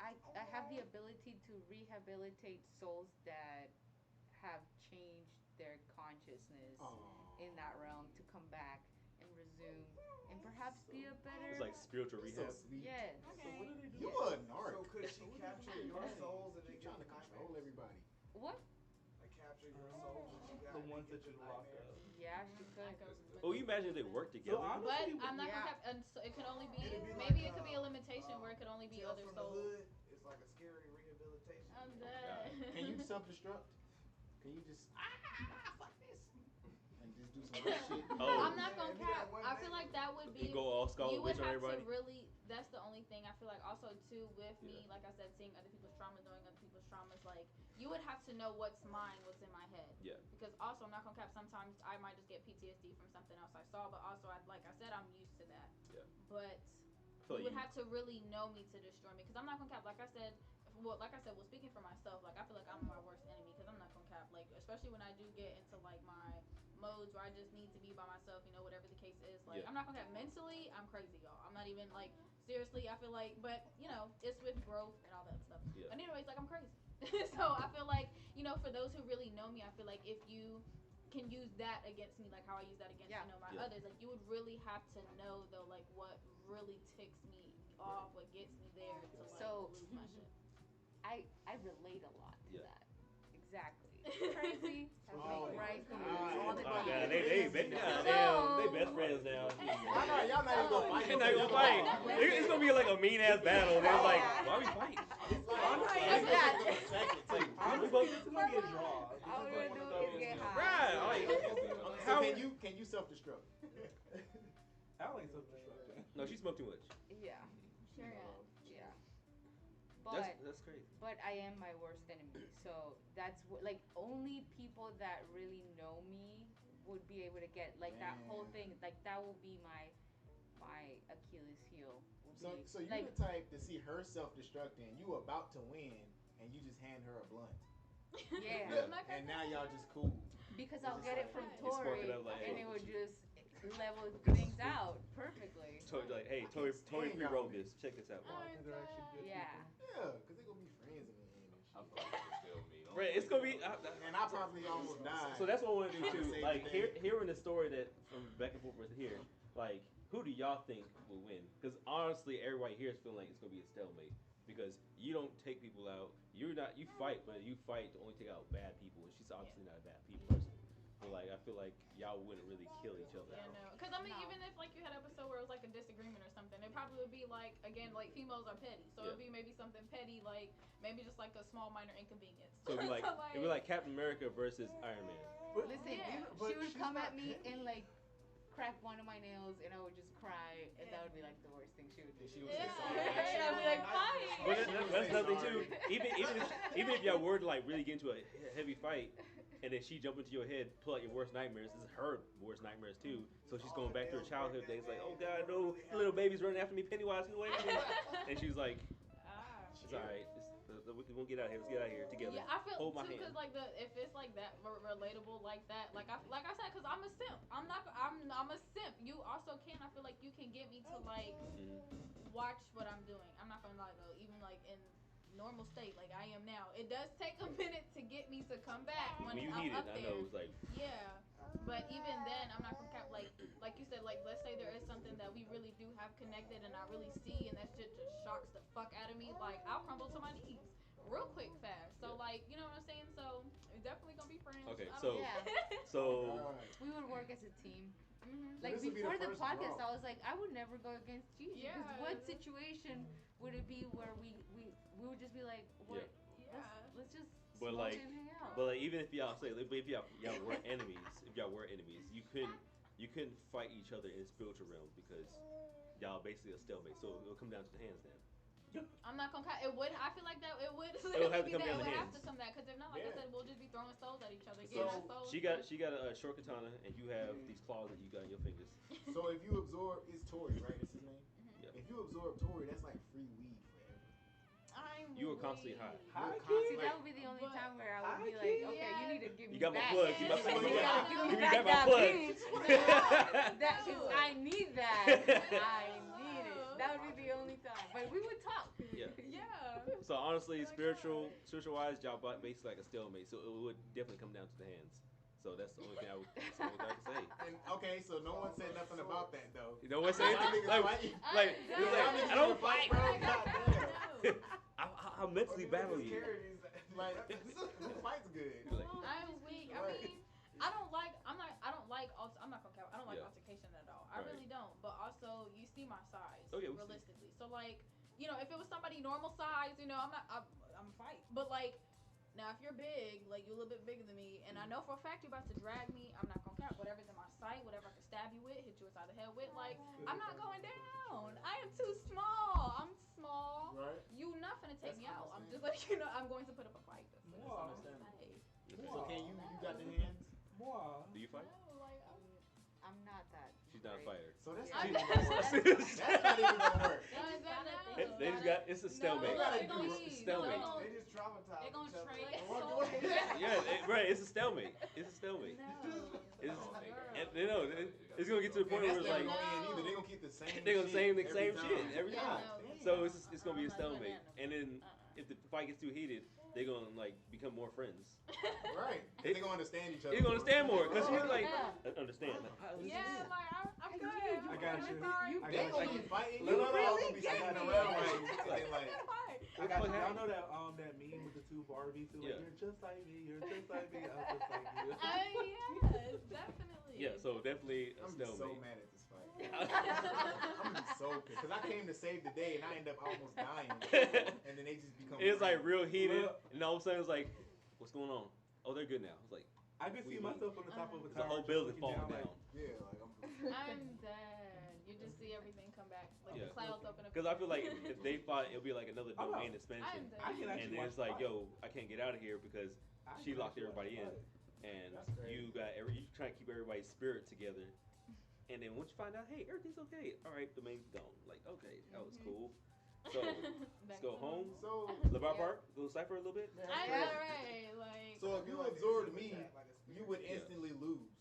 I have the ability to rehabilitate souls that have changed their consciousness in that realm to come back and resume and perhaps be a better. It's like spiritual You're so rehab. sweet. Yes. So what do they do? You a narc. So could she capture your souls and You then give trying to them control nightmares? everybody. What? Like capture your souls and you got The ones that you locked up. Yeah, she could. Oh, you imagine if they work So together? honestly, But I'm not Yeah. gonna cap, and so it can only be. It'd be Maybe like, it could be a limitation where it could only be Tales other from souls. the Hood. It's like a scary rehabilitation. I'm God. dead. Can you self-destruct? Can you just fuck this and just do some other shit? Oh. I'm not gonna Yeah, be that cap. one I day. feel like that would be. You go all You Scarlet would Witch on have everybody? to really. That's the only thing I feel like. Also, too, with me, Yeah. like I said, seeing other people's traumas, knowing other people's traumas, like you would have to know what's mine, what's in my head. Yeah. Because also, I'm not gonna cap. Sometimes I might just get PTSD from something else I saw, but also, like I said, I'm used to that. Yeah. But So you would have to really know me to destroy me. Because I'm not gonna cap. Like I said, speaking for myself, like I feel like I'm my worst enemy. Because I'm not gonna cap. Like especially when I do get into like my modes where I just need to be by myself, whatever the case is. Like Yeah. I'm not gonna cap. Mentally, I'm crazy, y'all. I'm not even like seriously. I feel like, but it's with growth and all that stuff. Yeah. But anyways, like I'm crazy. So I feel like for those who really know me, I feel like if you can use that against me, like how I use that against my Yeah. others, like you would really have to know though, like what really ticks me off, what gets me there to like So- lose my shit. I relate a lot to Yeah. that. Exactly. Crazy. Oh, right my here. God. All the Oh time. god, they best friends now. Y'all not even gonna fight. They're not gonna fight. It's gonna be like a mean ass battle. And it's like, why are we fighting? I'm We both. both- It's gonna be a draw. This All is we're like one of doing is those. get high. Right. Like, So how? can you self-destruct? I like self-destruction. No, she smoked too much. Yeah. Sure, Yeah. But That's crazy. but I am my worst enemy. So that's like only people that really know me would be able to get like that whole Man. thing. Like that will be my Achilles heel. Will be, So you're like, the type to see her self-destructing, you about to win, and you just hand her a blunt. yeah. Yeah. And now y'all just cool. Because It's I'll just get it like- from You spark Tori it up like, and hey. it would just level things out perfectly. Tori, like, hey, I Tori can't stand pre-wrote y'all. this. Check this out. Alright. They're actually good Yeah. Yeah, because they're going to be friends in the end and I shit. thought you could still meet. Right, it's gonna be. And I probably almost died. So that's what I want to do too. Save Like the day. hearing the story that from back and forth with here, like who do y'all think will win? Because honestly, everybody here is feeling like it's gonna be a stalemate because you don't take people out. You fight, but you fight to only take out bad people, and she's obviously not a bad people person. But like I feel like y'all wouldn't really kill each other. Yeah, no. Because I mean, No. even if like you had an episode where it was like a disagreement or something, it probably would be like again, like females are petty, so Yeah. it'd be maybe something petty, like maybe just like a small minor inconvenience. So it'd be like, So, it'd be like Captain America versus Iron Man. But Listen, Yeah. but she would she's come not at me petty. and like crack one of my nails, and I would just cry, and that would be like the worst thing she would do. She would Yeah, say sorry. I'd be like, fine. But that's nothing too. Sorry. Even if y'all were to like really get into a heavy fight, and then she jump into your head, pull out your worst nightmares. This is her worst nightmares too. So she's going back to her childhood days, like, oh God, no, little baby's running after me, Pennywise, get away from me. And she's like, Ah. it's all right. We won't get out of here. Let's get out of here together. Yeah, I feel Hold my too hand. because like if it's like that relatable like that, like I said, because I'm a simp. I'm a simp. You also can. I feel like you can get me to like Mhm. watch what I'm doing. I'm not gonna lie though, even like in normal state like I am now, it does take a minute to get me to come back when When you I'm need it, up I there. know it's like, Yeah, But even then, I'm not gonna cap. Like you said, like let's say there is something that we really do have connected, and I really see, and that shit just shocks the fuck out of me. Like I'll crumble to my knees real quick, fast. So Yeah. like, you know what I'm saying? So we're definitely gonna be friends. Okay, I so don't- Yeah. so God. We would work as a team. Mhm. Like This would be the before the first podcast, draw. I was like, I would never go against Gigi because Yeah. what situation would it be where we would just be like, what? Yeah. Let's just But, smoke like- and hang out. but like even if y'all say if y'all were enemies, you couldn't fight each other in the spiritual realm because y'all basically a stalemate. So it'll come down to the hands then. I'm not gonna cut. It would. I feel like that it would. It'll have to be come that. down It to would have hands. to come that because if not, like Yeah. I said, we'll just be throwing souls at each other. So, Getting our souls. She got a short katana and you have these claws that you got in your fingers. So if you absorb, it's Tori, right? That's his name. Yeah. If you absorb Tori, that's like free weed forever. You were constantly high. High You're key? See, constantly- that would be the only But- time where I would be I like, can't- okay, you need to give me You got my back. plugs. You Yeah. You Yeah. gotta give me You back got my that plugs. beat. That is, I need that. I need it. That would be the only time. But we would talk. Yeah. Yeah. So honestly, Oh my spiritual God. wise, y'all basically like a stalemate. So it would definitely come down to the hands. So that's the only thing that's the only thing I can say. And okay, so no one said nothing about that though. You know what I'm saying? Y'all niggas Like, fight. like, I- it's like, I don't fight. bro. Goddamn. I'll mentally battle you. Like, who fights good? Like, I'm weak. I Right. mean, I don't like. I'm not like. I'm not gonna count. I don't like Yeah. altercation at all. I Right. really don't. But also, you see my size. Oh, yeah, we see. realistically. So like, if it was somebody normal size, I'm a fight. But like, now if you're big, like you're a little bit bigger than me, and I know for a fact you're about to drag me, I'm not gonna count. Whatever's in my sight, whatever I can stab you with, hit you inside the head with, like I'm not going down. I am too small. I'm small. Right. You not finna take That's me out. I'm just understandable. letting you know I'm going to put up a fight. That's what Wow. I'm saying. So can you got the hands? Boy. do you fight? No, like, I'm not that. She's not a great. fighter. So that's Yeah. not even gonna work. That's not even gonna work. They just got it's a stalemate. gotta no, do please, stalemate. no. They just traumatized They gonna each other. trade What- souls. Yeah, right. It's a stalemate. It's a stalemate. It's, and they know it's gonna get to the point And where that's it's never like gonna end either. They gonna keep the same. they're gonna say the shit same every shit time. every Yeah, time. no. So it's gonna be a I'm not doing stalemate. that. And then if the fight gets too heated, they're gonna like become more friends. Right. They're gonna understand each other. They're gonna understand more because you're like Yeah. Understand. Yeah, like I'm good. I got you. Sorry. I They got gonna you. be fighting. You You know, really gonna be get sitting me. around like, and then, like, I got you. Y'all know that meme with the two Barbies who like, Yeah. you're just like me, you're just like me, I'm just like you. Yes, definitely. Yeah, so definitely a I'm gonna be so stalemate. mad at this fight. I'm gonna be so pissed because I came to save the day and I end up almost dying, and then they just become. It's like friends. real heated, Look. and all of a sudden it's like, what's going on? Oh, they're good now. It's like I can see We- myself on the top of a the tower. whole just building looking falling like, down. Yeah, like I'm. I'm dead. You just see everything come back, like Yeah. the clouds open up. Because I feel like if they fought, it'll be like another I'm domain out. expansion. I'm dead. I can actually And then watch it's the like, fight. yo, I can't get out of here because I she can locked actually watch everybody the in, fight. and That's crazy. you trying to keep everybody's spirit together. And then once you find out, hey, everything's okay. All right, domain's gone. Like, okay, that was cool. So let's go home. So, Levar Park, go cipher a little bit. man, I that's know, crazy. right? Like, So if you absorbed me, you would instantly lose.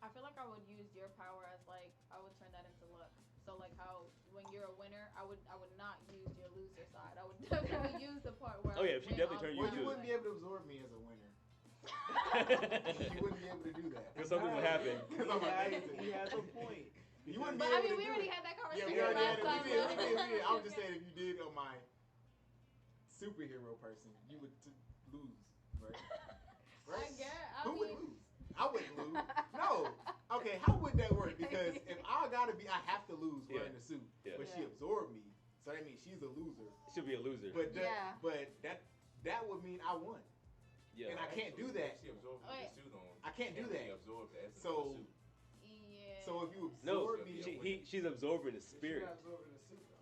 I feel like I would use your power as like I would turn that into luck. So like how when you're a winner, I would not use your loser side. I would definitely use the part where. Oh, yeah, I she win definitely off turned you Well, my you into wouldn't way. be able to absorb me as a winner. You wouldn't be able to do that. Because something would happen. Because I'm amazing. He has a point. You wouldn't But be I able mean, to we do already it. had that Yeah, conversation we already had last it. time. We did. I was just Okay. saying, if you did on my superhero person, you would lose, right? I guess. I Who would mean, lose? I wouldn't lose. No. Okay, how would that work? Because if I have to lose wearing Yeah. the suit. Yeah. But she Yeah. absorbed me, so that means she's a loser. Should be a loser. But Yeah. that would mean I won. yeah. And I can't do that. She absorbed Wait. the suit on. I can't do She that. absorbed the essence So- of the suit. yeah. So if you No, absorb me, she's absorbing the spirit.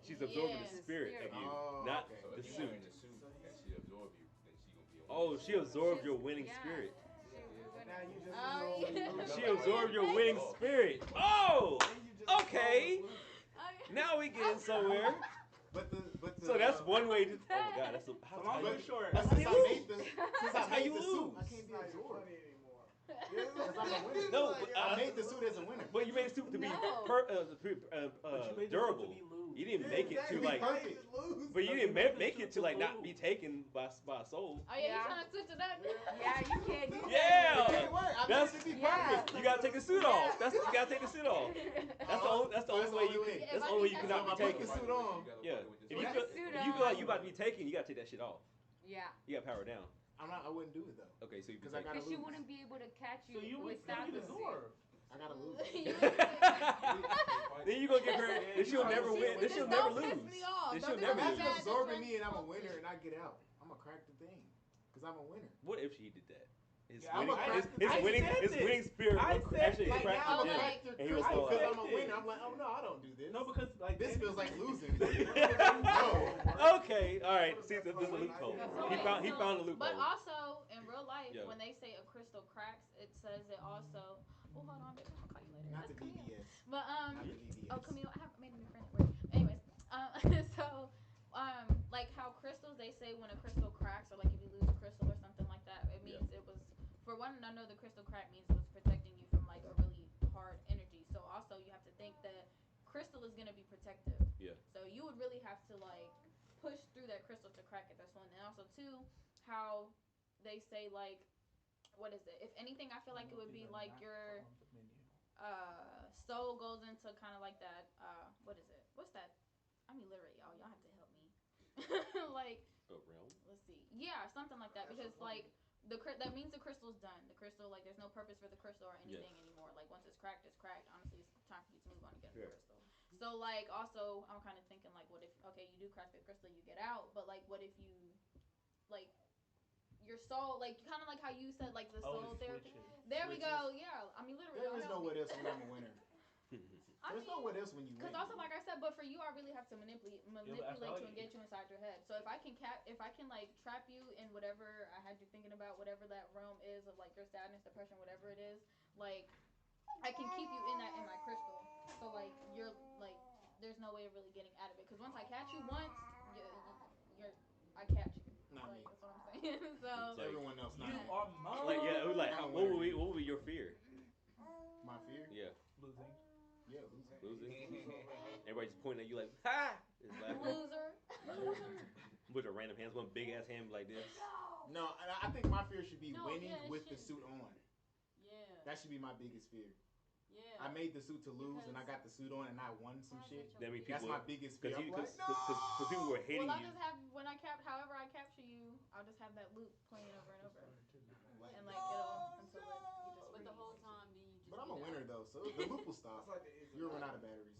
She's absorbing Yeah, the the spirit spirit. of you, Oh, not okay. So the if you're suit. wearing the suit and she absorbed you, then she gonna be a Oh, winner. she absorbed your She's- winning yeah. spirit. Now you just Oh, know yeah. you lose. She absorbed your winning spirit. Oh, okay. Now we getting somewhere. but the So that's one way to. Oh my God, that's So how long you- and short, But That's since how I you made the That's how you suit, lose. I can't It's be not absorbed. funny anymore. Because I'm a winner. No, but, I made the suit as a winner. But you made it to be No. per, but you made the suit to durable. be loose. You didn't make it to like, but you didn't make it to like not be taken by a soul. Oh yeah, you trying to switch it up? Yeah, you can't do that. Yeah, It can't work. I that's need it to be yeah. perfect. you gotta take the suit off. You gotta take the suit off. That's the only way you can. That's the only way you cannot be So if I put taken. the suit on, Yeah, if you Put feel the suit if you feel like you on. about to be taken, you gotta take that shit off. Yeah. You gotta power down. I wouldn't do it though. Okay, so you Because I gotta Because she lose. wouldn't be able to catch you So you would without be the the suit. door. I gotta lose. Then you gonna get her. Then she'll never win. Then she'll never lose. Then she'll never Imagine lose. absorbing me and I'm a winner and I get out. I'm gonna crack the thing. Because I'm a winner. What if she did that? His Yeah, winning, I his said winning spirit I would said actually like crack I'm the a gem, crack the and he was crystal so because up. I'm a winner. I'm like, oh no, I don't do this. No, because like This feels like losing. No. Okay, all right. See, this is a loophole. He found a loophole. But also in real life, Yeah. when they say a crystal cracks, it says it also. Oh, hold on, baby. I'll call you later. Not the That's Camille. VBS. But Not the VBS. oh, Camille, I have made a new friend at work. Anyways, so like how crystals, they say when a crystal cracks or like if you lose a crystal or something like that, it means it was, for one, I know the crystal crack means it was protecting you from like a really hard energy. So also you have to think that crystal is gonna be protective. Yeah. So you would really have to like push through that crystal to crack it. That's one. And also two, how they say like, what is it? If anything, I feel like it would be like your soul goes into kind of like that. What is it? What's that? I mean, literally, y'all have to help me. Like A realm? Let's see. Yeah, something like that. Because like that means the crystal's done. The crystal, like, there's no purpose for the crystal or anything anymore. Like once it's cracked, it's cracked. Honestly, it's time for you to move on and get a new crystal. So like also, I'm kind of thinking like, what if you do crack the crystal, you get out, but like, what if you like your soul, like kind of like how you said like the soul therapy. There we go. Yeah, I mean literally. There is no what else when I'm a winner. There's no what else when you win. Because also, like I said, but for you, I really have to manipulate you and get you inside your head. So if I can like trap you in whatever I had you thinking about, whatever that realm is of like your sadness, depression, whatever it is, like I can keep you in my crystal. So like you're like, there's no way of really getting out of it. Because once I catch you once, I catch you. Not me. That's what I'm saying. So everyone else, not You me. are mine. Like yeah, it was like what would be your fear? My fear? Yeah. Losing. Yeah, losing. Everybody just pointing at you like, ha! Loser. With a random hands, one big ass hand like this. No, I think my fear should be winning yeah, with the suit on. Yeah. That should be my biggest fear. Yeah. I made the suit to lose, and I got the suit on, and I won some shit. That mean That's people, my biggest fear. because No! people were hating Well, I'll you. just have however I capture you, I'll just have that loop playing over and over, and like it'll until you just. But the whole time, then you just. But I'm a winner though, so the loop will stop. You'll run out of batteries.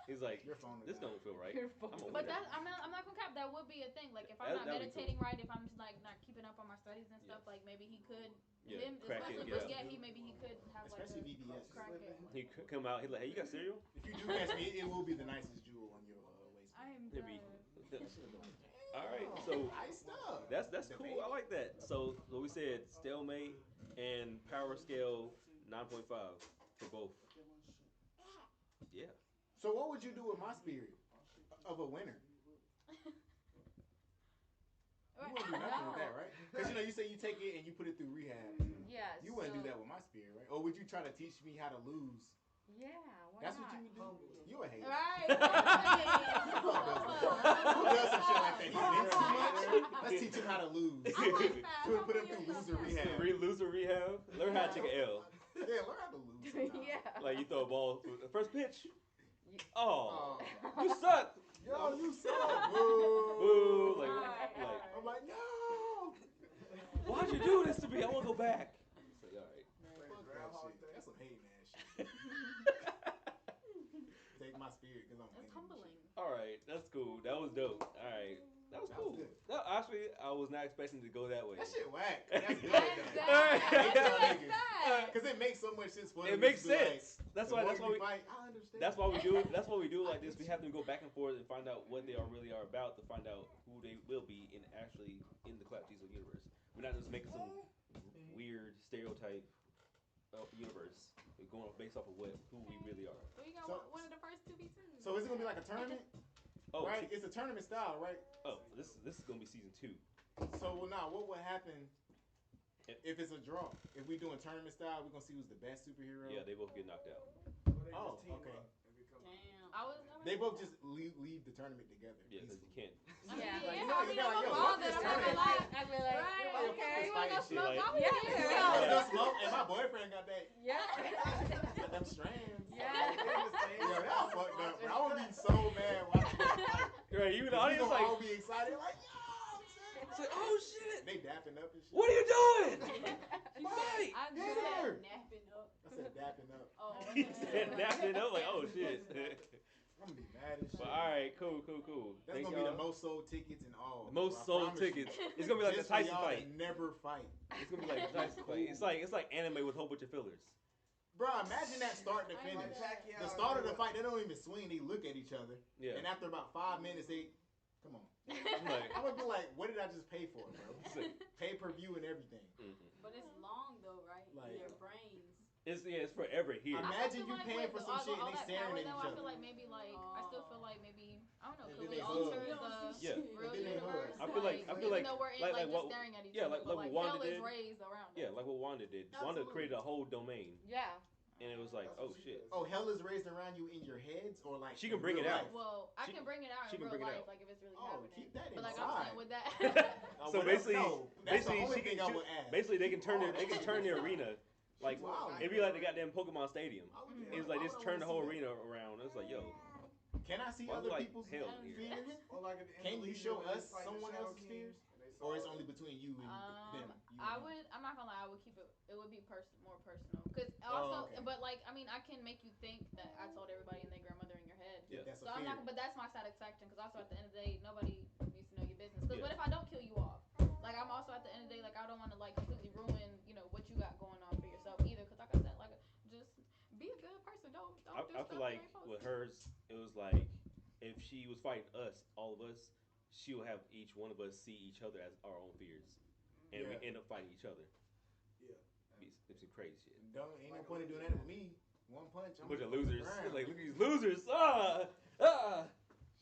He's like, Your phone will this die. don't feel right. Your phone. I'm a But winner. I'm not gonna cap. That would be a thing. Like if I'm not That'd be meditating cool. right, if I'm just like not keeping up on my studies and stuff, like maybe he could. Yeah, Him, crack it, especially get with out. maybe he could have Especially like VBS. crack it. He could come out. He's like, hey, you got cereal? If you do catch me, it will be the nicest jewel on your waist. I am It'd be- done. All right, so Iced up. that's cool. I like that. So what we said, stalemate and power scale 9.5 for both. Yeah. So what would you do with my spirit of a winner? You wouldn't do nothing with that, right? Because you say you take it and you put it through rehab. Yes. You wouldn't do that with my spirit, right? Or would you try to teach me how to lose? Yeah, why That's not? what you would do? You a hater. Right. Who does some shit like that? He wins too much? Let's teach him how to lose. Put him through loser rehab. Loser rehab. Learn how to take an L. Yeah, learn how to lose sometimes. Yeah. Like you throw a ball. First pitch. Oh, Oh. you suck. Yo, you suck. Boo. Boo. Like, I'm like, no. why'd you do this to me? I want to go back. It's like, all right. Fuck that shit. That's some hating ass shit. Take my spirit because I'm It's winning. humbling. All right, that's cool. That was dope. All right, that was cool. good. That, actually, I was not expecting to go that way. That shit whack. That's good. Exactly. Because it makes so much sense for them. It makes to be like, sense. That's the why. more That's why you we. fight, I understand. That's why we do. That's why we do it like this. We have them go back and forth and find out what they really are about to find out who they will be in actually in the Clap Diesel universe. We're not just making some weird stereotype universe. We're going based off of who we really are. So you got So- one of the first to be two. So is it gonna be like a tournament? Oh, Right? It's a tournament style, right? this is gonna be season 2. So well, now what would happen if it's a draw? If we doing tournament style, we're gonna see who's the best superhero. Yeah, they both get knocked out. Oh, okay. Damn. I was They both just leave the tournament together. Yeah, because you can't. Yeah. Like, Yeah, you know, I you mean, gotta, I'm yo, involved fuck this in it. I'm tournament. like, I'd be like, right, Like, okay. this You want fight to shit, smoke? like- I'll be Yeah. there. I want to smoke, and my boyfriend got that. Yeah. Got them strands. Yeah. Yo, that's fucked up, bro. I would be so mad watching that fight. Right, even the 'Cause we audience gonna all like, be excited, like, yo, shit. it's like, oh shit, They dapping up and shit. what are you doing? Fight. I'm Yeah. just napping up. I said dapping up. Oh, He said napping up like, oh shit. I'm gonna be mad as shit. But all right, cool. That's Thank gonna be y'all. the most sold tickets in all. The most bro, I sold promise you. tickets. It's gonna be like Just the Tyson for y'all fight. to never fight. It's gonna be like the Tyson fight. It's like anime with a whole bunch of fillers. Bro, imagine that start to I finish. love that. The start of the fight, they don't even swing. They look at each other, Yeah. and after about 5 minutes, they come on. I'm like, I'm gonna be like, what did I just pay for, bro? Sick. Pay per view and everything. But it's long though, right? Like- Their brains. It's forever here. Imagine you I feel like paying with for some all, shit and all they that staring power, at though, each I other. feel like maybe I still feel like maybe I don't know. And Could then we they alter hug. the Yeah. real And then they universe? hug. I feel like even though we're in like like just what- staring at each yeah, other, like but what like Wanda hell is did. raised around us. Yeah, like what Wanda did. Wanda Absolutely. created a whole domain, Yeah. and it was like, That's what oh she shit. does. Oh, hell is raised around you in your heads, or like She can in bring real it out. life? Well, I She can can- bring it out she in can real bring it life, out. like if it's really Oh, happening. keep that But like inside. I'm saying with that. Oh, So well, basically, no, that's the basically only she thing can I would ask. basically they can turn the Oh, arena like wow. it'd be like the goddamn Pokemon Stadium. Why would you- It was why like would just I turn the wanna whole see arena around. It's like, yo, that? Can I see why other like people's hell in here? fears? Or like at the end Can of you Legion show when they us fight the someone Shadow else's King, fears? and they saw Or it's it. only between you and them? You I and would. I'm not gonna lie. I would keep it. It would be more personal. Cause also, okay. but like, I mean, I can make you think that I told everybody and their grandmother in your head. Yeah. That's So a I'm fear. not. But that's my satisfaction. Cause also at the end of the day, nobody needs to know your business. Cause Yeah. what if I don't kill you off? Like I'm also at the end of the day, like I don't want to like completely ruin, what you got going on for yourself either. Cause like I said, like just be a good person. Don't do I stuff feel you like ain't supposed with to. hers, it was like if she was fighting us, all of us, she would have each one of us see each other as our own fears, and we Yeah. end up fighting each other. Yeah. It's some crazy shit. Ain't no point in doing that with me. One punch. I'm Bunch of on the losers. ground. Like, look at these losers. Ah.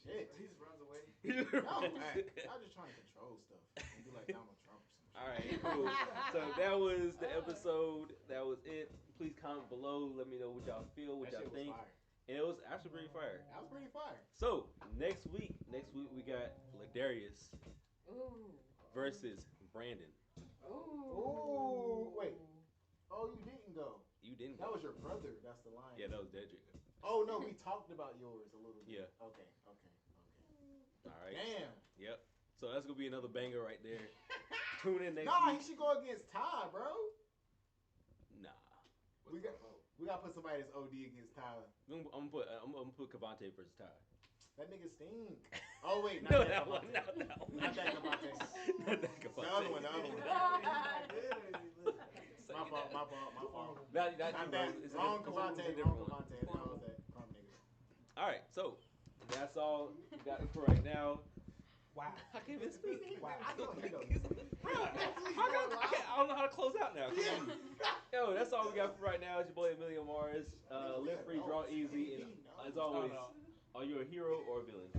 Shit. He just runs away. No, man. I was just trying to control stuff and be like Donald Trump or some shit. All right, cool. So that was the episode. That was it. Please comment below. Let me know what y'all feel, what That y'all shit was think. fire. And it was actually pretty fire. That was pretty fire. So next week we got Ladarius Ooh. versus Brandon. Ooh, wait. Oh, you didn't go. You didn't. That go. was your brother. That's the line. Yeah, that was Dedrick. Oh no, we talked about yours a little bit. Yeah. Okay. All right. Damn. Yep. So that's gonna be another banger right there. Tune in next Nah, he week. should go against Ty, bro. Nah. We gotta put somebody that's OD against Tyler. I'm gonna put Cavante versus Ty. That nigga stink. Oh wait, not No, that that one. Cavante. Not that one. Not that Cavante. Not that Cavante. The other one. Say My fault. that. Not Not you, that. bro. It's a Wrong different- Cavante. it's a Wrong different one. Cavante. That was that crumb nigga. All right, so that's all we got for right now. Wow. I can't even speak. Wow. I know he don't. Bro, I don't know how to close out now. Yo, that's all we got for right now. It's your boy Emilio Mars. Live free, draw easy, and as always, are you a hero or a villain?